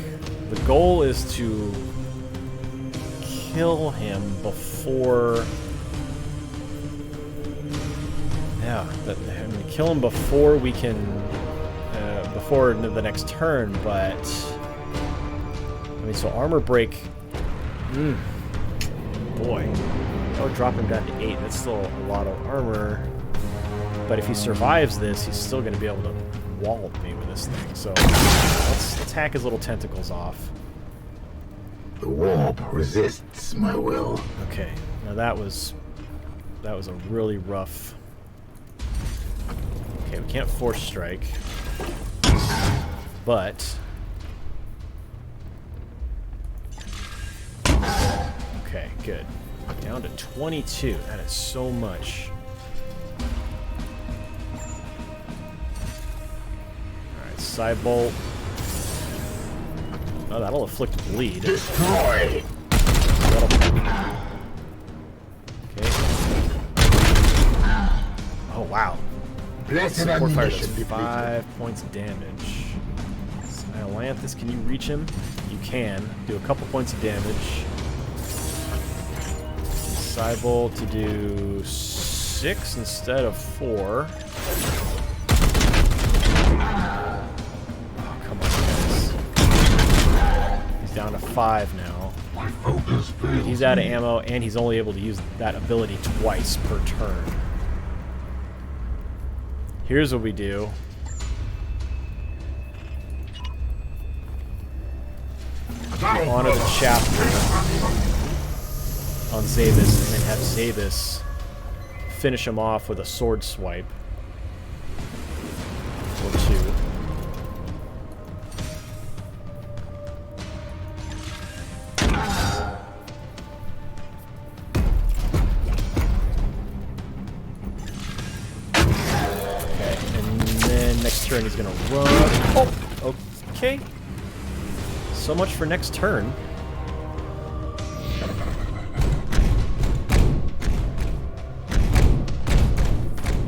The goal is to kill him before... Yeah, I'm going to kill him before we can... before the next turn, but... I mean, so armor break... Boy. That would drop him down to 8. That's still a lot of armor. But if he survives this, he's still going to be able to wallop me with this thing. So let's hack his little tentacles off. The warp resists my will. Okay, now that was a really rough... Okay, we can't force strike. But... Okay, good. Down to 22. That is so much. Alright, side bolt. Oh, that'll afflict bleed. Destroy! Okay. Oh, wow. Blessed Support fire does ammunition. 5 points of damage. Iolanthus, can you reach him? You can. Do a couple points of damage. Cybolt to do 6 instead of 4. Oh, come on, guys. He's down to 5 now. My focus fails. He's out of ammo, and he's only able to use that ability twice per turn. Here's what we do. Honor the chapter on Zaebus, and then have Zaebus finish him off with a sword swipe. Or 2. Okay, and then next turn he's gonna run. Oh, okay. So much for next turn.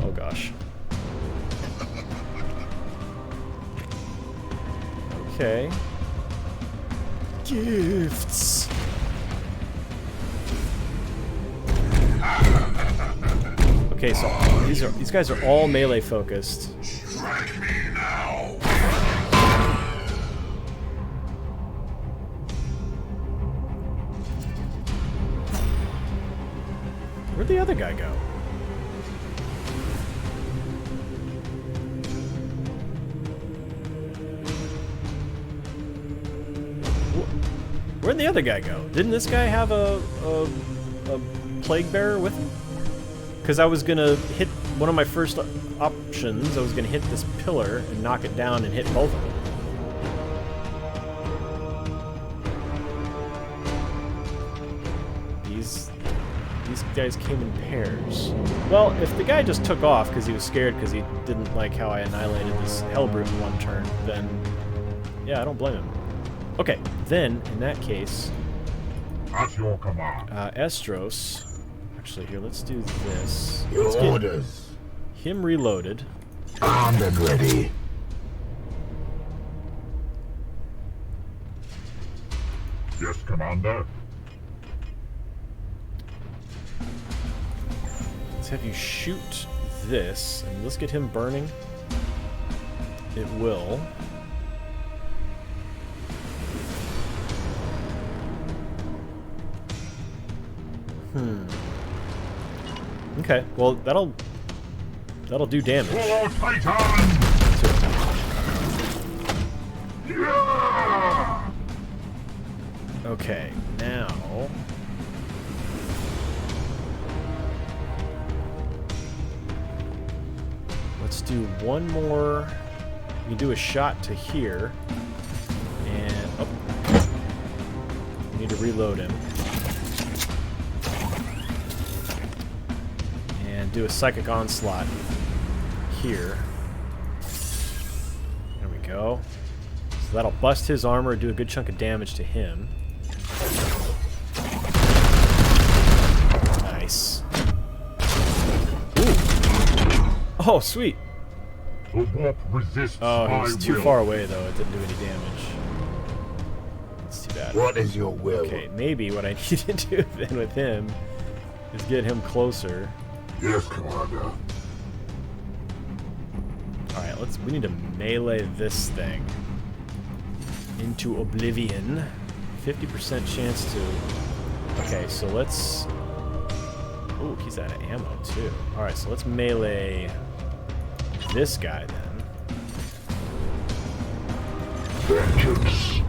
Oh gosh. Okay. Gifts. Okay, so these guys are all melee focused. Strike me now. Where'd the other guy go? Where'd the other guy go? Didn't this guy have a plague bearer with him? Because I was gonna hit one of my first options. I was gonna hit this pillar and knock it down and hit both of them. These guys came in pairs. Well, if the guy just took off because he was scared because he didn't like how I annihilated this Hellbrute in one turn, then yeah, I don't blame him. Okay, then in that case, At your command. Esdrios. Actually, here, let's do this. Your Let's get orders. him reloaded. Armed and ready. Yes, Commander. Let's have you shoot this, and let's get him burning. It will. Okay, well that'll do damage. For Tychon! Yeah! Okay, now let's do one more. You can do a shot to here, and we need to reload him. And do a psychic onslaught here. There we go. So that'll bust his armor and do a good chunk of damage to him. Nice. Ooh. Oh, sweet. The warp resists Oh, my he was too will. far away, though. It didn't do any damage. That's too bad. What is your will? Okay, maybe what I need to do then with him is get him closer. Yes, Commander. Alright, we need to melee this thing into oblivion. 50% chance to... Okay, so let's... Oh, he's out of ammo, too. Alright, so let's melee this guy, then. Vengeance.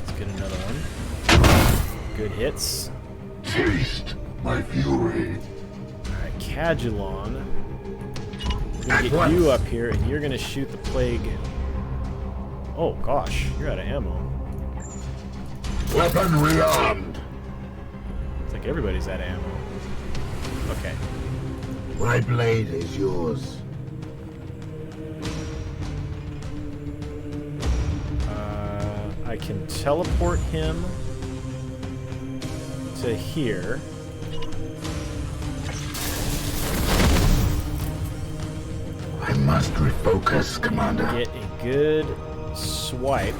Let's get another one. Good hits. Taste my fury. Alright, Cadulon. We're gonna At get once. you up here, and you're gonna shoot the plague. Oh, gosh, you're out of ammo. Weapon rearmed. It's like everybody's out of ammo. Okay. My blade is yours. I can teleport him to here. I must refocus, Commander. Get a good swipe.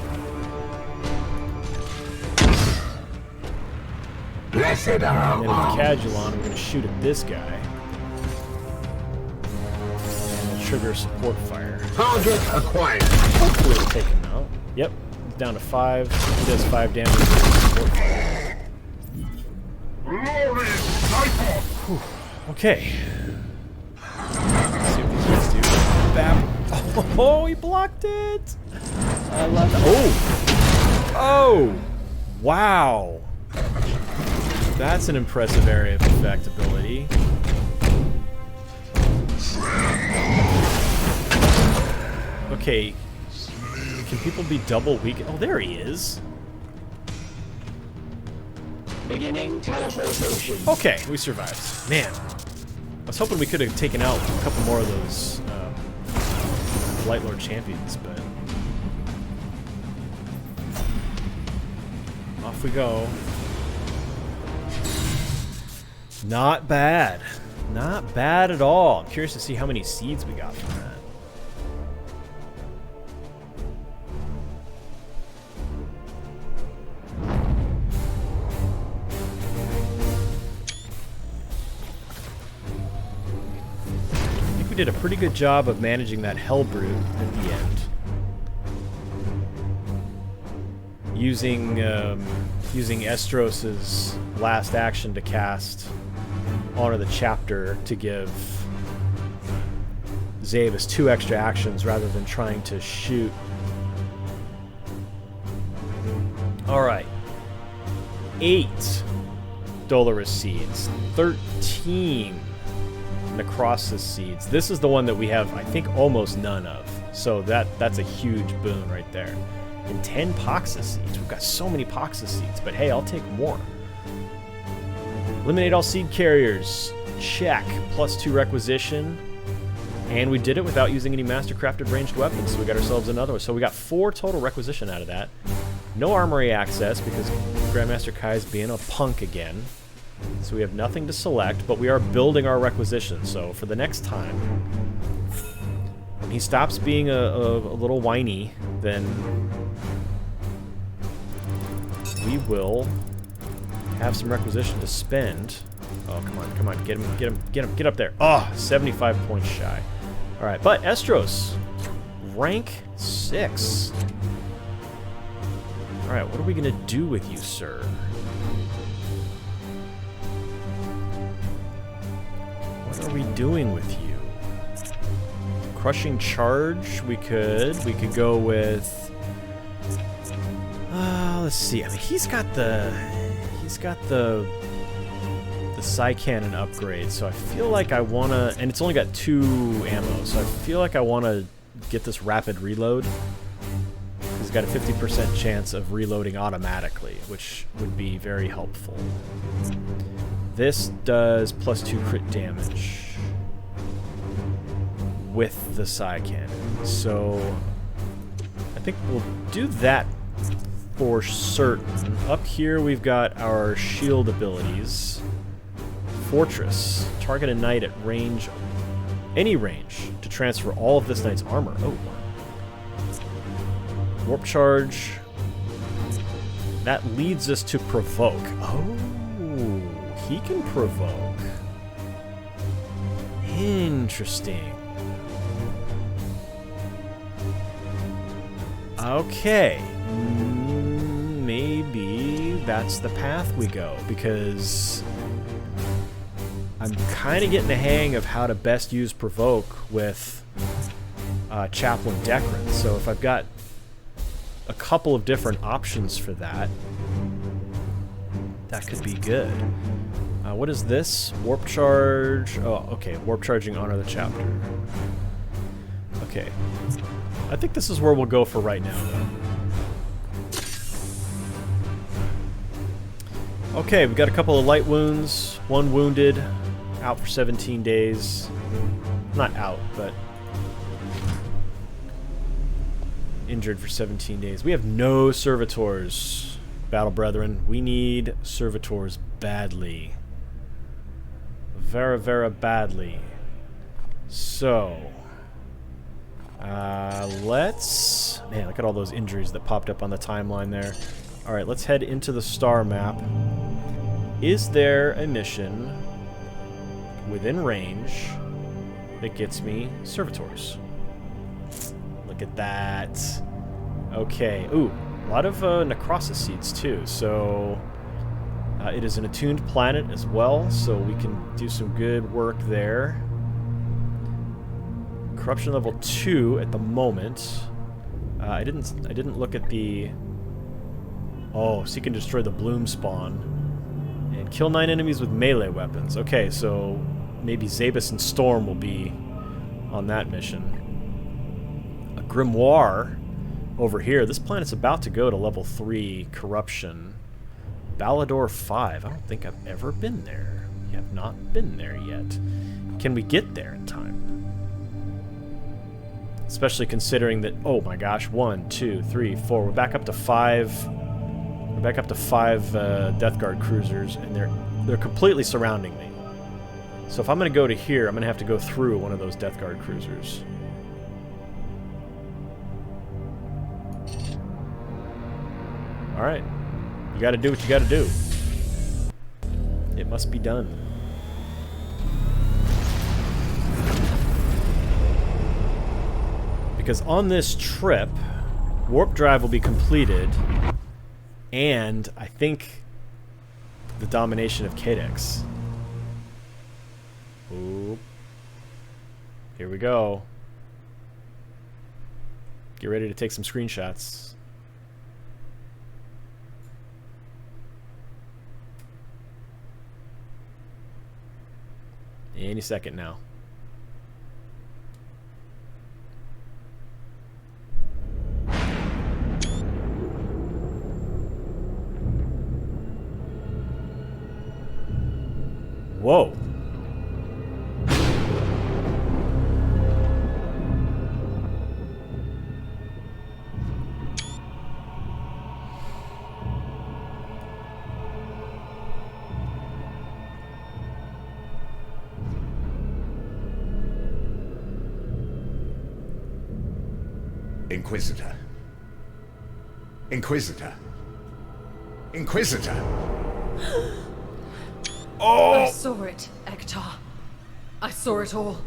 Blessed are And our then arms. with Cadulon, I'm going to shoot at this guy. And then trigger support fire. Target acquired. Hopefully it'll take him out. Yep, he's down to 5. He does 5 damage with support fire. Glory, Tychon! Okay. Let's see what these guys do. Bam. Oh, he blocked it! I love that. Oh! Oh! Wow! That's an impressive area of effect ability. Okay. Can people be double weak? Oh, there he is. Beginning teleportation. Okay, we survived. Man. I was hoping we could have taken out a couple more of those Light Lord champions, but... Off we go. Not bad. Not bad at all. I'm curious to see how many seeds we got from that. I think we did a pretty good job of managing that Hell Brute at the end. Using Esdrios' last action to cast Honor the Chapter to give Zaebus 2 extra actions rather than trying to shoot. Alright. 8 Dolorous Seeds. 13 Necrosis Seeds. This is the one that we have, I think, almost none of. So that's a huge boon right there. And 10 Poxus Seeds. We've got so many Poxus Seeds, but hey, I'll take more. Eliminate all seed carriers. Check. +2 requisition. And we did it without using any mastercrafted ranged weapons, so we got ourselves another one. So we got 4 total requisition out of that. No armory access because Grandmaster Kai's being a punk again. So we have nothing to select, but we are building our requisition. So for the next time, when he stops being a little whiny, then we will have some requisition to spend. Oh, come on, come on, get him, get him, get him, get up there. Oh, 75 points shy. All right, but Esdrios, rank 6. All right, what are we gonna do with you, sir? What are we doing with you? Crushing charge, we could go with, let's see, I mean, he's got the Psycannon upgrade, so I feel like I wanna, and it's only got 2 ammo, so I feel like I wanna get this rapid reload. He's got a 50% chance of reloading automatically, which would be very helpful. This does +2 crit damage with the Psycannon, so I think we'll do that for certain. Up here we've got our shield abilities. Fortress. Target a knight at range, any range, to transfer all of this knight's armor. Oh. Warp charge. That leads us to provoke. Oh, he can provoke. Interesting. Okay. Maybe that's the path we go, because I'm kind of getting the hang of how to best use provoke with Chaplain Decran. So if I've got a couple of different options for that, that could be good. What is this? Warp charge. Oh, okay. Warp charging Honor the Chapter. Okay. I think this is where we'll go for right now, though. Okay, we've got a couple of light wounds. 1 wounded. Out for 17 days. Not out, but injured for 17 days. We have no servitors, Battle Brethren. We need servitors badly. Very, very badly. So, let's... Man, look at all those injuries that popped up on the timeline there. Alright, let's head into the star map. Is there a mission within range that gets me servitors? Look at that. Okay. Ooh, a lot of necrosis seeds too. So it is an attuned planet as well, so we can do some good work there. Corruption level 2 at the moment. I didn't look at the... Oh, seek and destroy the bloom spawn. And kill 9 enemies with melee weapons. Okay, so maybe Zaebus and Storm will be on that mission. A grimoire over here. This planet's about to go to level 3 corruption. Balor 5. I don't think I've ever been there. We have not been there yet. Can we get there in time? Especially considering that, oh my gosh, 1, 2, 3, 4. We're back up to 5. We're back up to 5 Death Guard cruisers, and they're completely surrounding me. So if I'm going to go to here, I'm going to have to go through one of those Death Guard cruisers. Alright. You got to do what you got to do. It must be done. Because on this trip, warp drive will be completed, and I think the domination of Cadex. Oop. Here we go. Get ready to take some screenshots. Any second now. Whoa. Inquisitor. Inquisitor. Inquisitor! I saw it, Ektar. I saw it all.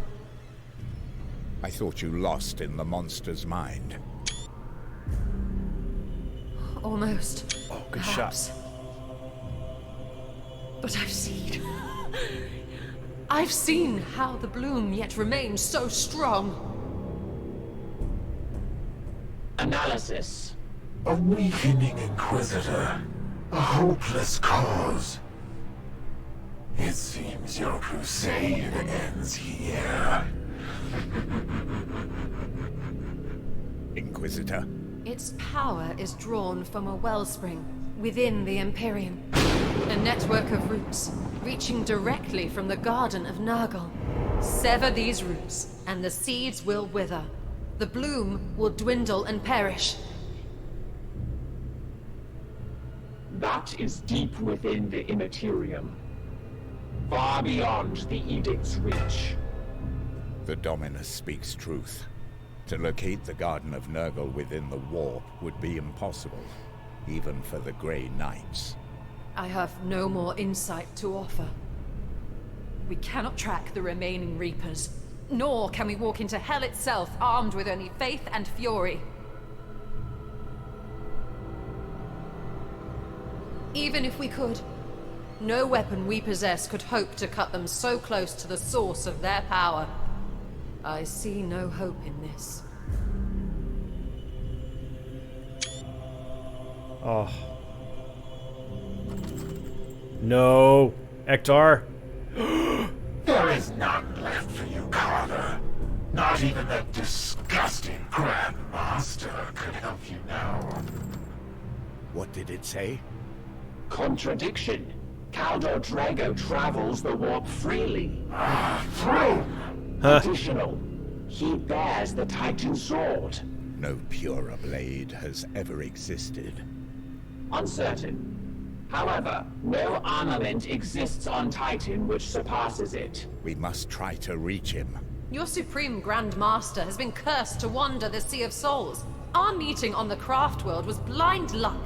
I thought you lost in the monster's mind. Almost. Oh, good Perhaps. shot. But I've seen how the bloom yet remains so strong. Analysis. A weakening Inquisitor. A hopeless cause. It seems your crusade ends here. Inquisitor. Its power is drawn from a wellspring within the Imperium. A network of roots reaching directly from the Garden of Nurgle. Sever these roots, and the seeds will wither. The bloom will dwindle and perish. That is deep within the Immaterium. Far beyond the Edict's reach. The Dominus speaks truth. To locate the Garden of Nurgle within the warp would be impossible, even for the Grey Knights. I have no more insight to offer. We cannot track the remaining Reapers, nor can we walk into hell itself armed with only faith and fury. Even if we could, no weapon we possess could hope to cut them so close to the source of their power. I see no hope in this. Oh. No. Ektar. There is none left for you, Carter. Not even that disgusting Grand Master could help you now. What did it say? Contradiction. Caldor Drago travels the warp freely. Through! Additional. He bears the Titan sword. No purer blade has ever existed. Uncertain. However, no armament exists on Titan which surpasses it. We must try to reach him. Your Supreme Grand Master has been cursed to wander the Sea of Souls. Our meeting on the Craft World was blind luck.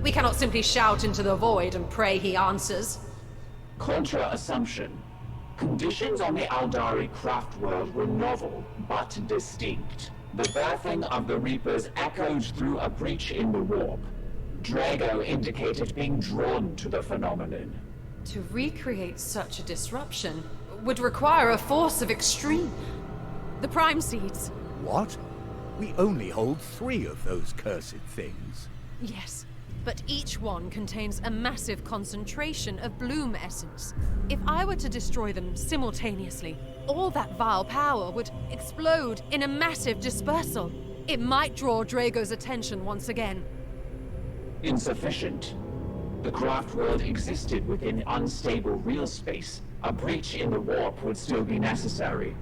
We cannot simply shout into the void and pray he answers. Contra-assumption. Conditions on the Aldari craft world were novel, but distinct. The birthing of the Reapers echoed through a breach in the warp. Drago indicated being drawn to the phenomenon. To recreate such a disruption would require a force of extreme. The Prime Seeds. What? We only hold 3 of those cursed things. Yes, but each one contains a massive concentration of bloom essence. If I were to destroy them simultaneously, all that vile power would explode in a massive dispersal. It might draw Drago's attention once again. Insufficient. The craft world existed within unstable real space. A breach in the warp would still be necessary.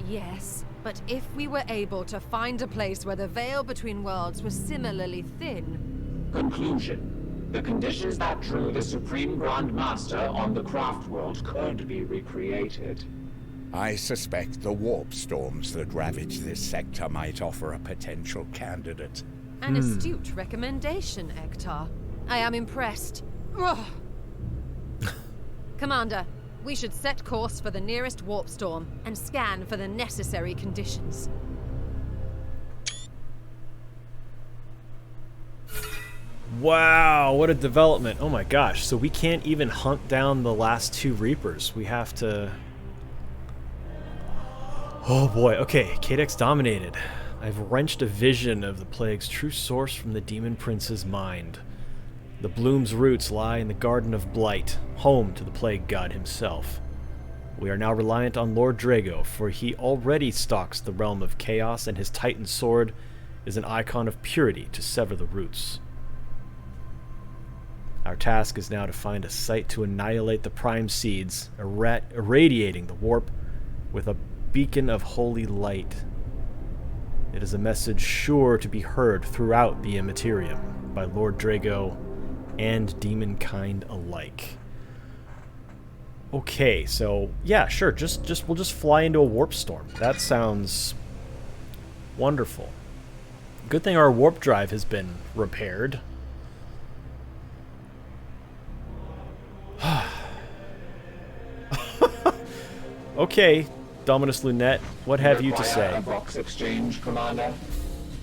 Yes, but if we were able to find a place where the veil between worlds was similarly thin... Conclusion. The conditions that drew the Supreme Grand Master on the craft world could be recreated. I suspect the warp storms that ravage this sector might offer a potential candidate. An astute recommendation, Ektar. I am impressed. Ugh. Commander, we should set course for the nearest warp storm and scan for the necessary conditions. Wow, what a development. Oh my gosh, so we can't even hunt down the last 2 Reapers. We have to... Oh boy, okay, Cadex dominated. I've wrenched a vision of the plague's true source from the Demon Prince's mind. The bloom's roots lie in the Garden of Blight, home to the plague god himself. We are now reliant on Lord Drago, for he already stalks the realm of chaos, and his Titan sword is an icon of purity to sever the roots. Our task is now to find a site to annihilate the Prime Seeds, irradiating the warp with a beacon of holy light. It is a message sure to be heard throughout the Immaterium by Lord Drago and demonkind alike. Okay, so yeah, sure, we'll just fly into a warp storm. That sounds wonderful. Good thing our warp drive has been repaired. Okay, Dominus Lunette, what have you to say? A box exchange, Commander.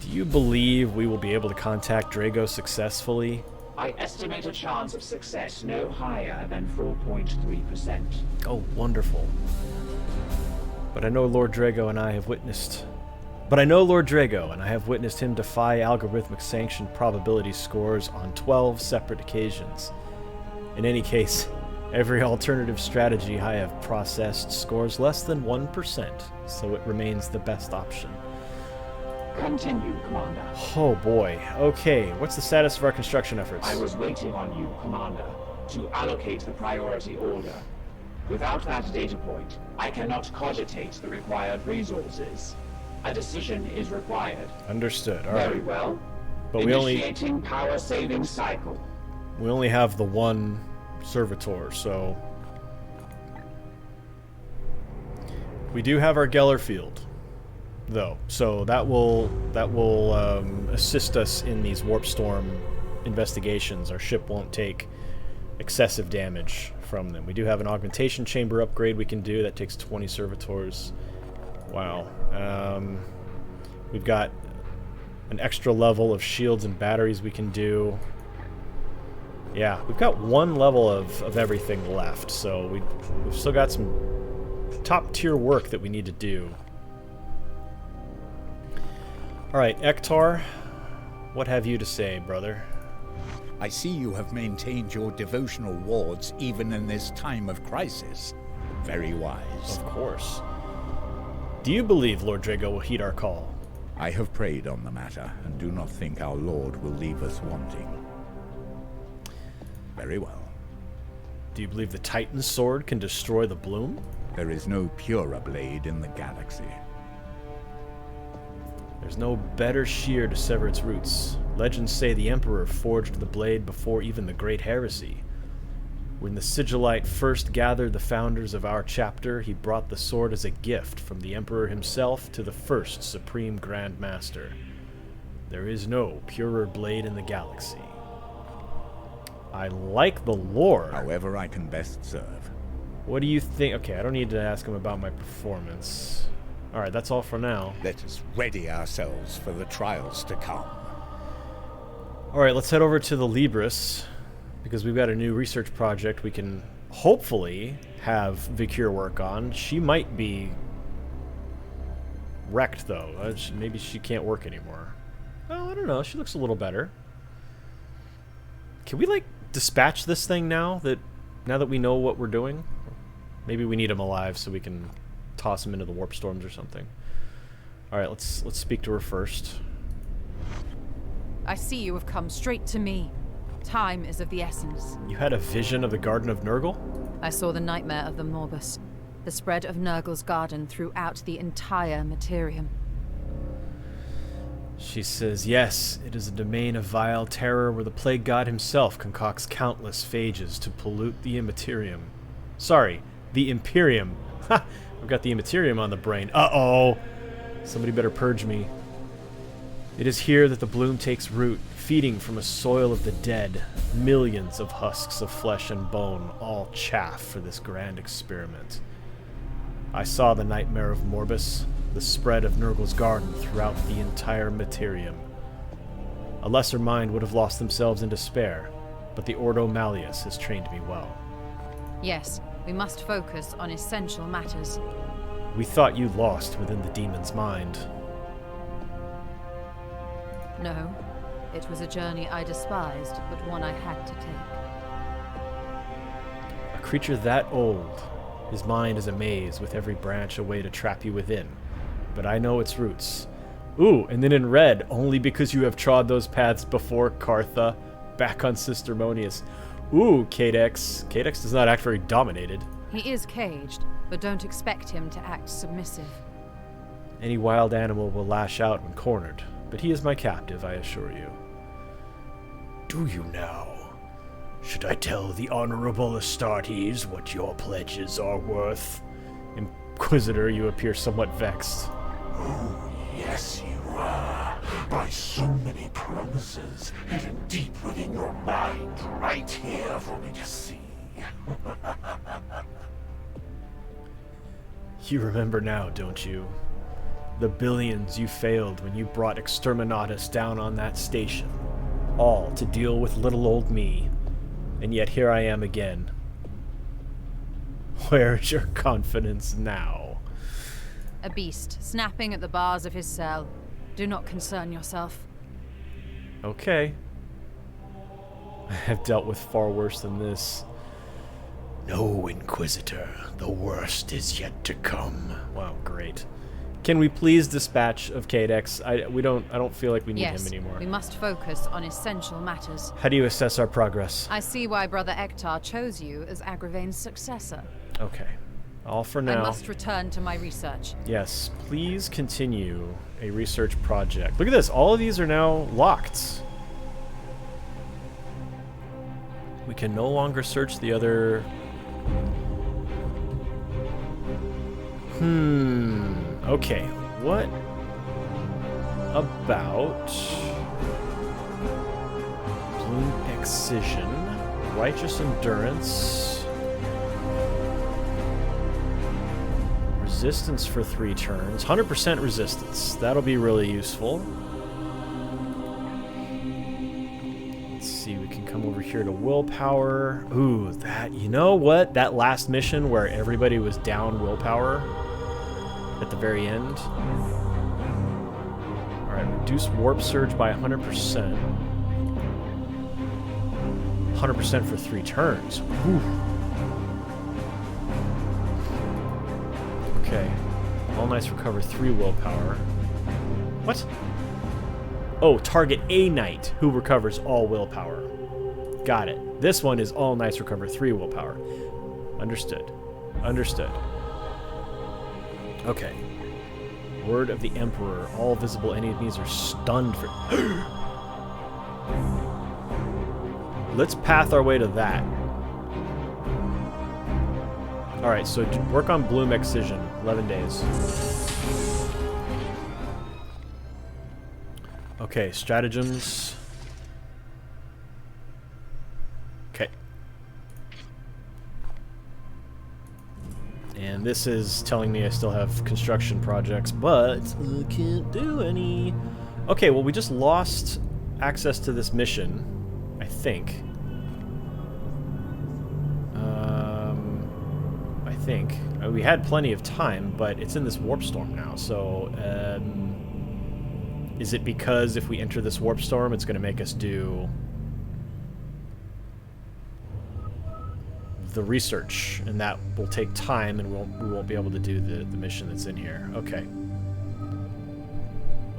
Do you believe we will be able to contact Drago successfully? I estimate a chance of success no higher than 4.3%. Oh, wonderful. But I know Lord Drago and I have witnessed him defy algorithmic sanctioned probability scores on 12 separate occasions. In any case, every alternative strategy I have processed scores less than 1%, so it remains the best option. Continue, Commander. Oh boy. Okay, what's the status of our construction efforts? I was waiting on you, Commander, to allocate the priority order. Without that data point, I cannot cogitate the required resources. A decision is required. Understood. All right. Very well. But Initiating power saving cycle. we only have the one servitor, so we do have our Geller field, though, so that will assist us in these warp storm investigations. Our ship won't take excessive damage from them. We do have an augmentation chamber upgrade we can do that takes 20 servitors. Wow. We've got an extra level of shields and batteries we can do. Yeah, we've got one level of everything left, so we've still got some top tier work that we need to do. Alright, Ektar, what have you to say, brother? I see you have maintained your devotional wards even in this time of crisis. Very wise. Of course. Do you believe Lord Drago will heed our call? I have prayed on the matter, and do not think our Lord will leave us wanting. Very well. Do you believe the Titan sword can destroy the bloom? There is no purer blade in the galaxy. There's no better shear to sever its roots. Legends say the Emperor forged the blade before even the Great Heresy. When the Sigillite first gathered the founders of our chapter, he brought the sword as a gift from the Emperor himself to the first Supreme Grand Master. There is no purer blade in the galaxy. I like the lore. However I can best serve. What do you think? Okay, I don't need to ask him about my performance. Alright, that's all for now. Let us ready ourselves for the trials to come. Alright, let's head over to the Libris, because we've got a new research project we can hopefully have Vakir work on. She might be wrecked, though. Maybe she can't work anymore. Oh, I don't know. She looks a little better. Can we, like, dispatch this thing now that we know what we're doing? Maybe we need him alive so we can toss him into the warp storms or something. Alright, let's speak to her first. I see you have come straight to me. Time is of the essence. You had a vision of the Garden of Nurgle? I saw the nightmare of the Morbus, the spread of Nurgle's garden throughout the entire Materium. She says, yes, it is a domain of vile terror where the Plague God himself concocts countless phages to pollute the Immaterium. Sorry, the Imperium. Ha! I've got the Immaterium on the brain. Uh-oh! Somebody better purge me. It is here that the bloom takes root, feeding from a soil of the dead, millions of husks of flesh and bone, all chaff for this grand experiment. I saw the nightmare of Morbus, the spread of Nurgle's garden throughout the entire Materium. A lesser mind would have lost themselves in despair, but the Ordo Malleus has trained me well. Yes, we must focus on essential matters. We thought you lost within the demon's mind. No, it was a journey I despised, but one I had to take. A creature that old, his mind is a maze with every branch a way to trap you within. But I know its roots. Ooh, and then in red, only because you have trod those paths before, Cartha, back on Sister Monius. Ooh, Cadex. Cadex does not act very dominated. He is caged, but don't expect him to act submissive. Any wild animal will lash out when cornered, but he is my captive, I assure you. Do you now? Should I tell the Honorable Astartes what your pledges are worth? Inquisitor, you appear somewhat vexed. Oh, yes you are. by so many promises hidden deep within your mind, right here for me to see. You remember now, don't you? The billions you failed when you brought Exterminatus down on that station. All to deal with little old me. And yet here I am again. Where's your confidence now? A beast, snapping at the bars of his cell. Do not concern yourself. Okay. I have dealt with far worse than this. No, Inquisitor. The worst is yet to come. Wow, great. Can we please dispatch of Cadex? I don't feel like we need Yes, him anymore. we must focus on essential matters. How do you assess our progress? I see why Brother Ektar chose you as Agravain's successor. Okay. All for now. I must return to my research. Yes, please continue a research project. Look at this. All of these are now locked. We can no longer search the other... Okay. What about... Bloom Excision, Righteous Endurance... Resistance for 3 turns. 100% resistance. That'll be really useful. Let's see, we can come over here to willpower. Ooh, that, you know what? That last mission where everybody was down willpower at the very end. Alright, reduce warp surge by 100%. 100% for 3 turns. Whew. Okay. All Knights recover 3 willpower. What? Oh, target a Knight who recovers all willpower. Got it. This one is all Knights recover 3 willpower. Understood. Understood. Okay. Word of the Emperor. All visible enemies are stunned for... Let's path our way to that. Alright, so work on Bloom Excision. 11 days. Okay, stratagems. Okay. And this is telling me I still have construction projects, but I can't do any. Okay, well, we just lost access to this mission, I think. We had plenty of time, but it's in this warp storm now, so is it because if we enter this warp storm it's going to make us do the research, and that will take time, and we won't be able to do the mission that's in here. Okay.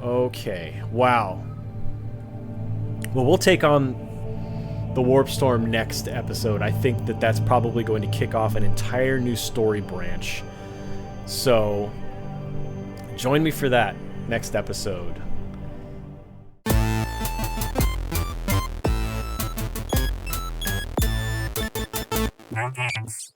Okay. Wow. Well, we'll take on the warp storm next episode. I think that that's probably going to kick off an entire new story branch. So join me for that next episode. No games.